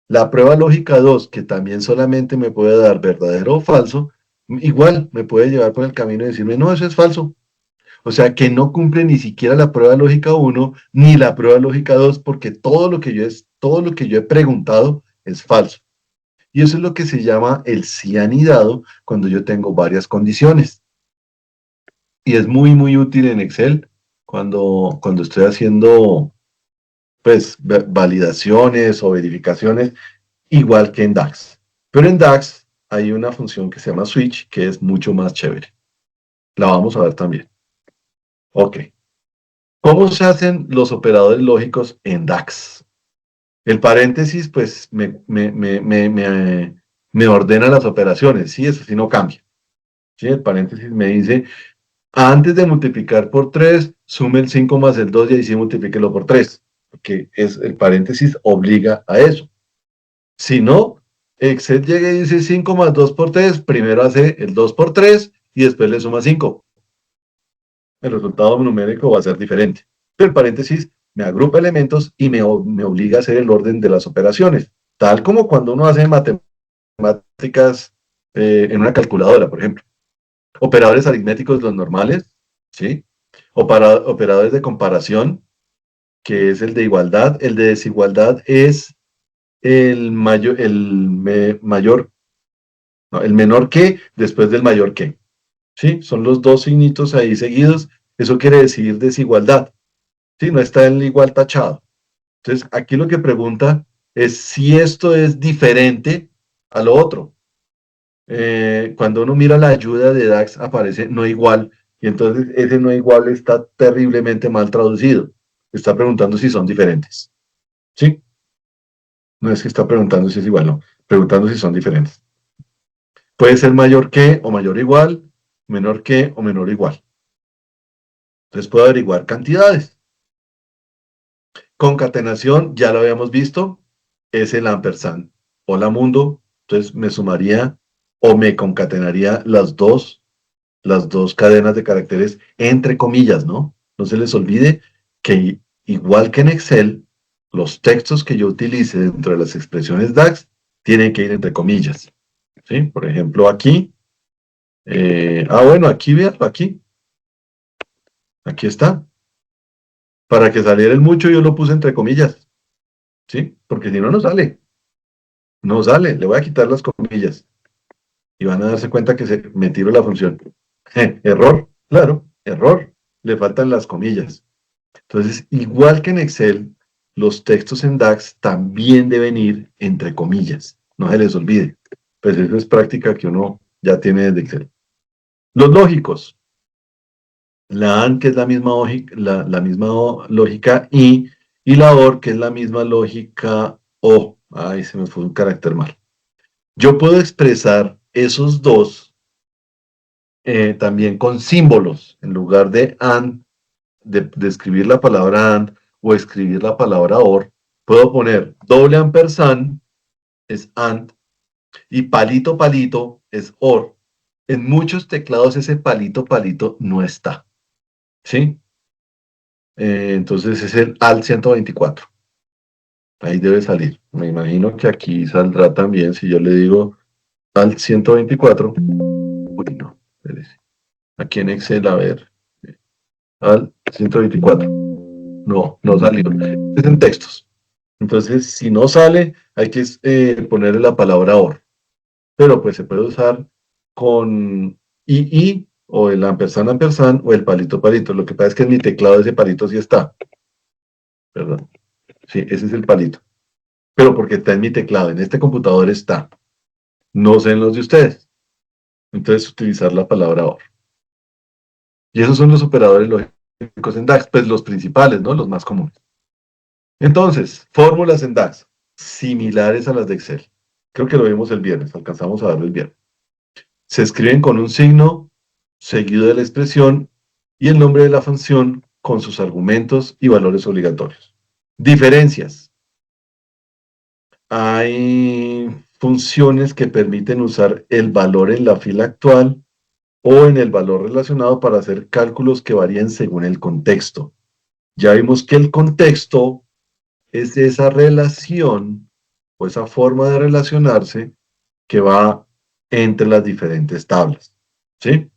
La prueba lógica 2, que también solamente me puede dar verdadero o falso, igual me puede llevar por el camino y decirme, no, eso es falso. O sea, que no cumple ni siquiera la prueba lógica 1 ni la prueba lógica 2, porque todo lo que yo he preguntado es falso. Y eso es lo que se llama el sí anidado cuando yo tengo varias condiciones. Y es muy, muy útil en Excel cuando estoy haciendo pues validaciones o verificaciones, igual que en DAX. Pero en DAX hay una función que se llama switch, que es mucho más chévere. La vamos a ver también. Ok. ¿Cómo se hacen los operadores lógicos en DAX? El paréntesis, pues, me ordena las operaciones, ¿sí? Eso sí no cambia. ¿Sí? El paréntesis me dice, antes de multiplicar por 3, sume el 5 más el 2 y ahí sí multiplíquelo por 3. Porque el paréntesis obliga a eso. Si no, Excel llega y dice 5 más 2 por 3, primero hace el 2 por 3 y después le suma 5. El resultado numérico va a ser diferente. Pero el paréntesis me agrupa elementos y me obliga a hacer el orden de las operaciones, tal como cuando uno hace matemáticas en una calculadora, por ejemplo. Operadores aritméticos, los normales, ¿sí? Operadores de comparación, que es el de igualdad. El de desigualdad es el mayor, no, el menor que después del mayor que, ¿sí? Son los dos signitos ahí seguidos. Eso quiere decir desigualdad, ¿sí? No está el igual tachado. Entonces, aquí lo que pregunta es si esto es diferente a lo otro. Cuando uno mira la ayuda de DAX aparece no igual, y entonces ese no igual está terriblemente mal traducido. Está preguntando si son diferentes. ¿Sí? No es que está preguntando si es igual, no. Preguntando si son diferentes. Puede ser mayor que o mayor o igual, menor que o menor o igual. Entonces puedo averiguar cantidades. Concatenación, ya lo habíamos visto, es el ampersand. Hola mundo, entonces me sumaría o me concatenaría las dos cadenas de caracteres entre comillas, ¿no? No se les olvide que igual que en Excel, los textos que yo utilice dentro de las expresiones DAX tienen que ir entre comillas, ¿sí? Por ejemplo, aquí, bueno, aquí, veanlo, aquí está. Para que saliera el mucho yo lo puse entre comillas, ¿sí? Porque si no, no sale. No sale, le voy a quitar las comillas. Y van a darse cuenta que me tiro la función. Error, claro, error. Le faltan las comillas. Entonces, igual que en Excel, los textos en DAX también deben ir entre comillas. No se les olvide. Pues eso es práctica que uno ya tiene desde Excel. Los lógicos. La AND, que es la misma lógica y la OR, que es la misma lógica O. Ay, se me fue un carácter mal. Yo puedo expresar esos dos también con símbolos. En lugar de AND, de escribir la palabra AND o escribir la palabra OR, puedo poner doble ampersand, es AND, y palito palito es OR. En muchos teclados ese palito palito no está. ¿Sí? Entonces es el ALT 124. Ahí debe salir. Me imagino que aquí saldrá también si yo le digo ALT 124. Uy, no, espérese. Aquí en Excel, a ver. ALT 124. No, no salió. Es en textos. Entonces, si no sale, hay que ponerle la palabra OR. Pero pues se puede usar con II o el ampersand ampersand o el palito palito. Lo que pasa es que en mi teclado ese palito sí está. ¿Verdad? Sí, ese es el palito. Pero porque está en mi teclado. En este computador está. No sé en los de ustedes. Entonces, utilizar la palabra OR. Y esos son los operadores lógicos en DAX. Pues los principales, ¿no? Los más comunes. Entonces, fórmulas en DAX. Similares a las de Excel. Creo que lo vimos el viernes. Alcanzamos a verlo el viernes. Se escriben con un signo seguido de la expresión y el nombre de la función con sus argumentos y valores obligatorios. Diferencias. Hay funciones que permiten usar el valor en la fila actual o en el valor relacionado para hacer cálculos que varían según el contexto. Ya vimos que el contexto es esa relación o esa forma de relacionarse que va entre las diferentes tablas. ¿Sí?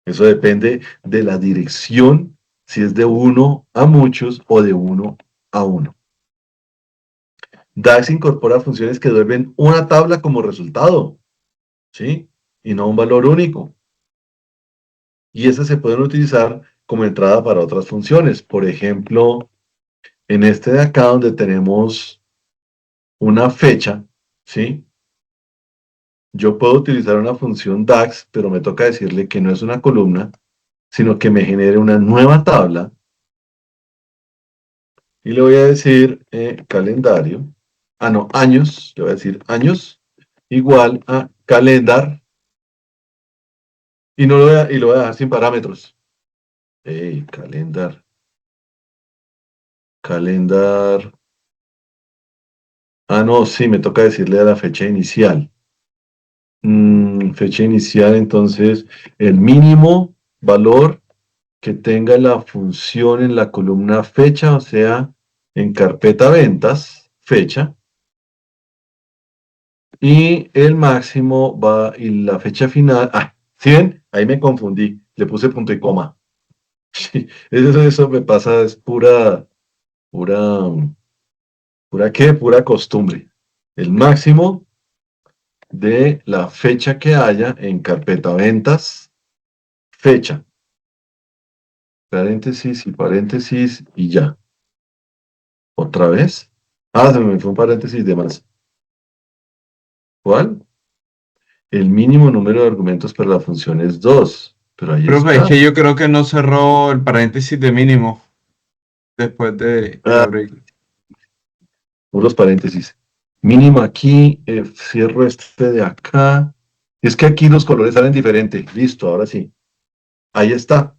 Eso depende de la dirección, si es de uno a muchos o de uno a uno. DAX incorpora funciones que devuelven una tabla como resultado, ¿sí? Y no un valor único. Y esas se pueden utilizar como entrada para otras funciones. Por ejemplo, en este de acá donde tenemos una fecha, ¿sí? Yo puedo utilizar una función DAX, pero me toca decirle que no es una columna, sino que me genere una nueva tabla. Y le voy a decir calendario. No, años. Le voy a decir años igual a calendar. Y, lo voy a dejar sin parámetros. Calendar. Calendar. No, sí, me toca decirle a la fecha inicial. Fecha inicial, entonces, el mínimo valor que tenga la función en la columna fecha, o sea, en carpeta ventas, fecha, y el máximo va, y la fecha final, ¿sí ven? Ahí me confundí, le puse punto y coma. Sí, eso me pasa, es pura, ¿qué? Pura costumbre. El máximo de la fecha que haya en carpeta ventas, fecha, paréntesis y paréntesis y ya. ¿Otra vez? Se me fue un paréntesis de más. ¿Cuál? El mínimo número de argumentos para la función es 2, pero ahí Profe, es está. que yo creo que no cerró el paréntesis de mínimo después de abrir. Puros paréntesis. Mínimo aquí, cierro este de acá. Es que aquí los colores salen diferentes. Listo, ahora sí. Ahí está.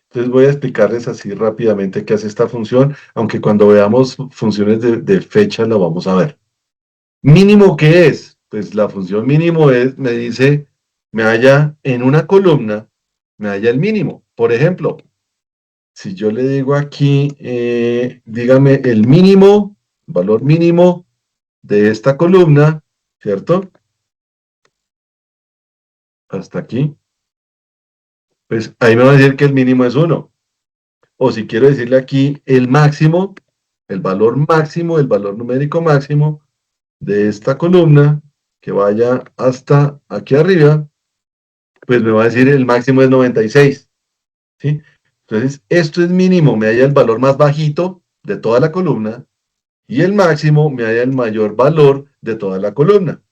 Entonces voy a explicarles así rápidamente qué hace esta función, aunque cuando veamos funciones de fecha lo vamos a ver. ¿Mínimo qué es? Pues la función mínimo es, me dice, me halla en una columna, me halla el mínimo. Por ejemplo, si yo le digo aquí, dígame el mínimo, valor mínimo de esta columna, ¿cierto? Hasta aquí. Pues ahí me va a decir que el mínimo es 1. O si quiero decirle aquí el máximo, el valor máximo, el valor numérico máximo de esta columna, que vaya hasta aquí arriba, pues me va a decir el máximo es 96. ¿Sí? Entonces, esto es mínimo, me halla el valor más bajito de toda la columna, y el máximo me halla el mayor valor de toda la columna.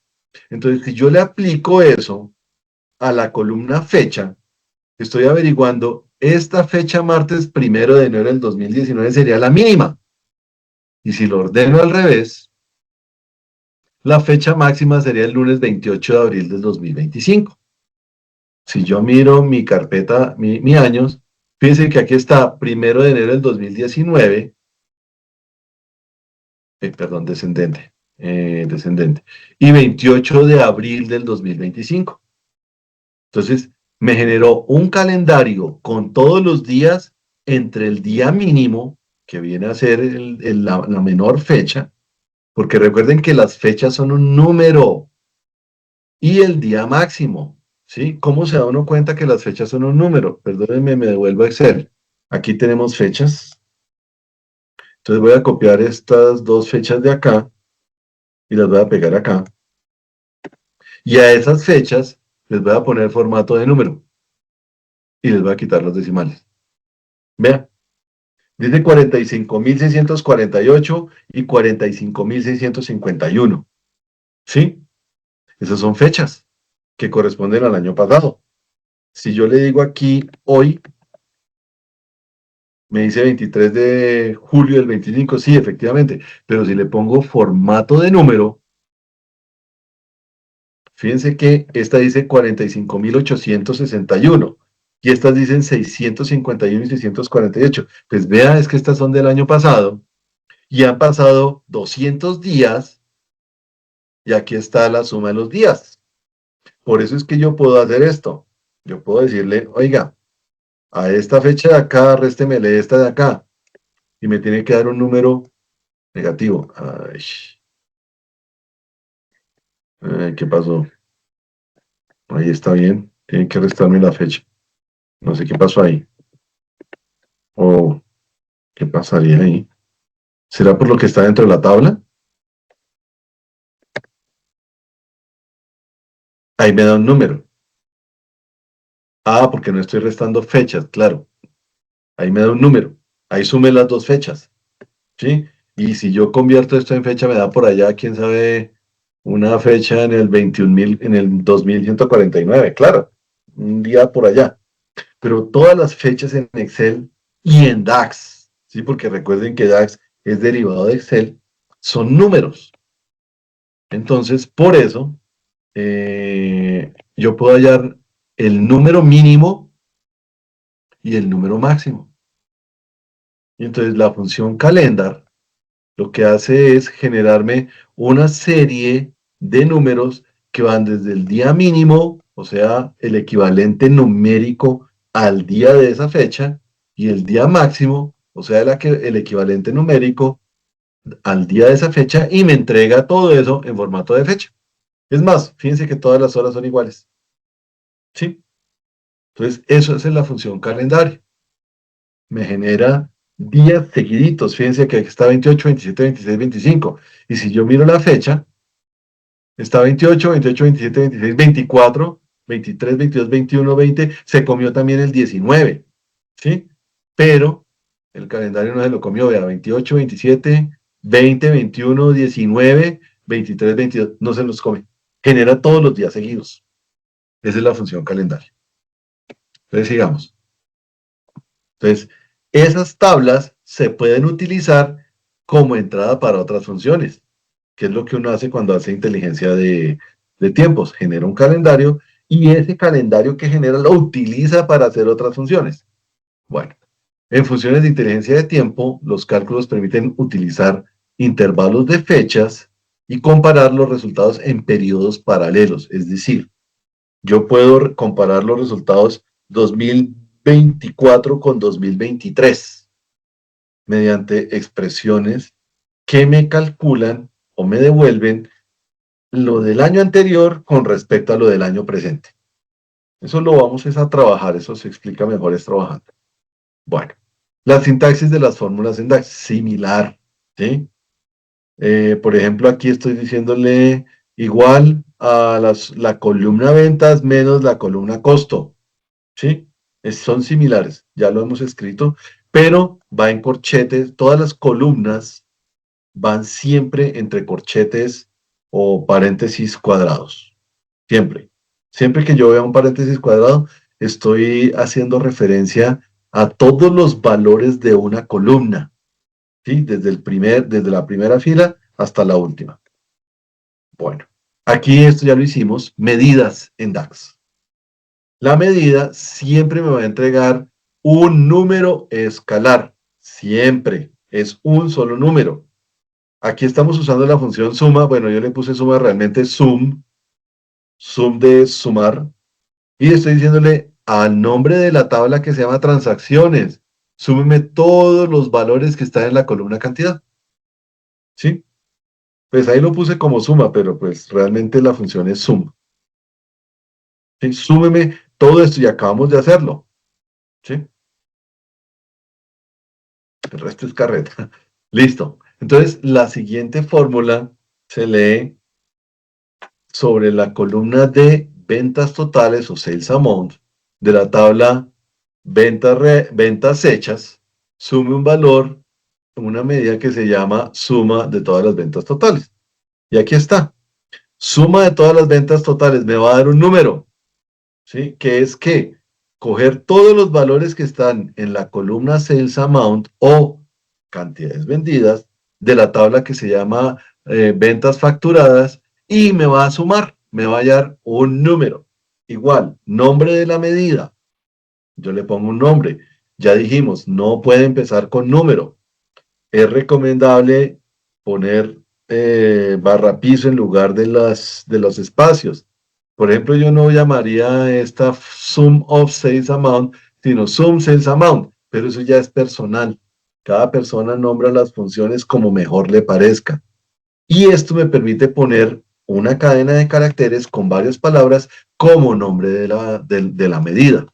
Entonces, si yo le aplico eso a la columna fecha, estoy averiguando, esta fecha martes 1 de enero del 2019 sería la mínima. Y si lo ordeno al revés, la fecha máxima sería el lunes 28 de abril del 2025. Si yo miro mi carpeta, mi años, fíjense que aquí está 1 de enero del 2019, perdón, descendente, y 28 de abril del 2025. Entonces, me generó un calendario con todos los días entre el día mínimo, que viene a ser la menor fecha, porque recuerden que las fechas son un número, y el día máximo, ¿sí? ¿Cómo se da uno cuenta que las fechas son un número? Perdónenme, me devuelvo a Excel. Aquí tenemos fechas. Entonces voy a copiar estas dos fechas de acá y las voy a pegar acá. Y a esas fechas les voy a poner formato de número y les voy a quitar los decimales. Vean, dice 45.648 y 45.651. ¿Sí? Esas son fechas que corresponden al año pasado. Si yo le digo aquí hoy, me dice 23 de julio del 25, sí, efectivamente, pero si le pongo formato de número, fíjense que esta dice 45.861 y estas dicen 651 y 648. Pues vea, es que estas son del año pasado y han pasado 200 días y aquí está la suma de los días. Por eso es que yo puedo hacer esto. Yo puedo decirle, oiga, a esta fecha de acá, résteme esta de acá y me tiene que dar un número negativo. ¿Qué pasó? Ahí está bien. Tienen que restarme la fecha. No sé qué pasó ahí. O qué pasaría ahí. ¿Será por lo que está dentro de la tabla? Ahí me da un número. Porque no estoy restando fechas, claro. Ahí me da un número. Ahí sume las dos fechas. ¿Sí? Y si yo convierto esto en fecha, me da por allá, quién sabe, una fecha en el 21.000, en el 2149, claro. Un día por allá. Pero todas las fechas en Excel y en DAX, ¿sí? Porque recuerden que DAX es derivado de Excel, son números. Entonces, por eso, yo puedo hallar el número mínimo y el número máximo. Y entonces la función calendar lo que hace es generarme una serie de números que van desde el día mínimo, o sea, el equivalente numérico al día de esa fecha y el día máximo, o sea, el equivalente numérico, al día de esa fecha y me entrega todo eso en formato de fecha. Es más, fíjense que todas las horas son iguales. ¿Sí? Entonces, eso es la función calendario. Me genera días seguiditos. Fíjense que aquí está 28, 27, 26, 25. Y si yo miro la fecha, está 28, 28, 27, 26, 24, 23, 22, 21, 20. Se comió también el 19. ¿Sí? Pero el calendario no se lo comió. Vea, 28, 27, 20, 21, 19, 23, 22. No se los come. Genera todos los días seguidos. Esa es la función calendario. Entonces, sigamos. Entonces, esas tablas se pueden utilizar como entrada para otras funciones, que es lo que uno hace cuando hace inteligencia de tiempos. Genera un calendario y ese calendario que genera lo utiliza para hacer otras funciones. Bueno, en funciones de inteligencia de tiempo, los cálculos permiten utilizar intervalos de fechas y comparar los resultados en periodos paralelos. Es decir, yo puedo comparar los resultados 2024 con 2023 mediante expresiones que me calculan o me devuelven lo del año anterior con respecto a lo del año presente. Eso lo vamos a trabajar, eso se explica mejor es trabajando. Bueno, la sintaxis de las fórmulas en DAX, similar, ¿sí? Por ejemplo, aquí estoy diciéndole igual a la columna ventas menos la columna costo, ¿sí? Son similares, ya lo hemos escrito, pero va en corchetes, todas las columnas van siempre entre corchetes o paréntesis cuadrados, siempre. Siempre que yo vea un paréntesis cuadrado, estoy haciendo referencia a todos los valores de una columna, ¿sí? Desde la primera fila hasta la última. Bueno, aquí esto ya lo hicimos, medidas en DAX. La medida siempre me va a entregar un número escalar, siempre, es un solo número. Aquí estamos usando la función suma, bueno, yo le puse suma realmente sum de sumar, y estoy diciéndole al nombre de la tabla que se llama transacciones, súmeme todos los valores que están en la columna cantidad. ¿Sí? Pues ahí lo puse como suma, pero pues realmente la función es sum. ¿Sí? Súmeme todo esto y acabamos de hacerlo. ¿Sí? El resto es carreta. Listo. Entonces, la siguiente fórmula se lee sobre la columna de ventas totales o sales amount de la tabla ventas hechas, sume un valor en una medida que se llama suma de todas las ventas totales. Y aquí está. Suma de todas las ventas totales me va a dar un número, ¿sí? Que es que coger todos los valores que están en la columna sales amount o cantidades vendidas de la tabla que se llama ventas facturadas y me va a sumar, me va a dar un número. Igual, nombre de la medida. Yo le pongo un nombre. Ya dijimos, no puede empezar con número. Es recomendable poner barra piso en lugar de los espacios. Por ejemplo, yo no llamaría esta sum of sales amount, sino sum sales amount, pero eso ya es personal. Cada persona nombra las funciones como mejor le parezca. Y esto me permite poner una cadena de caracteres con varias palabras como nombre de la medida.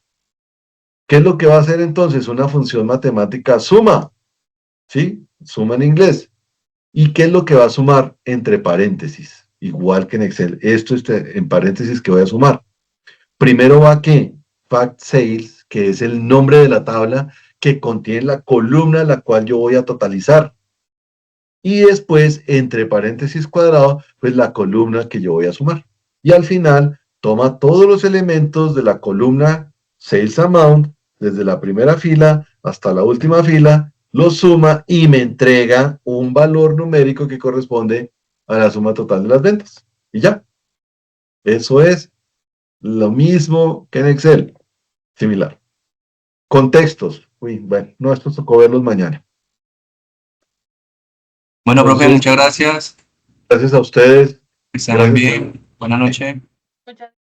¿Qué es lo que va a hacer entonces? Una función matemática suma, ¿sí? Suma en inglés. ¿Y qué es lo que va a sumar? Entre paréntesis, igual que en Excel. Esto es en paréntesis que voy a sumar. Primero va ¿qué? Fact Sales, que es el nombre de la tabla que contiene la columna en la cual yo voy a totalizar. Y después, entre paréntesis cuadrado, pues la columna que yo voy a sumar. Y al final, toma todos los elementos de la columna Sales Amount, desde la primera fila hasta la última fila, lo suma y me entrega un valor numérico que corresponde a la suma total de las ventas. Y ya. Eso es lo mismo que en Excel. Similar. Contextos. Uy, bueno, no, esto tocó verlos mañana. Bueno, profe, Entonces, muchas gracias. gracias a ustedes. Que estén Gracias. bien. Buenas noches. Muchas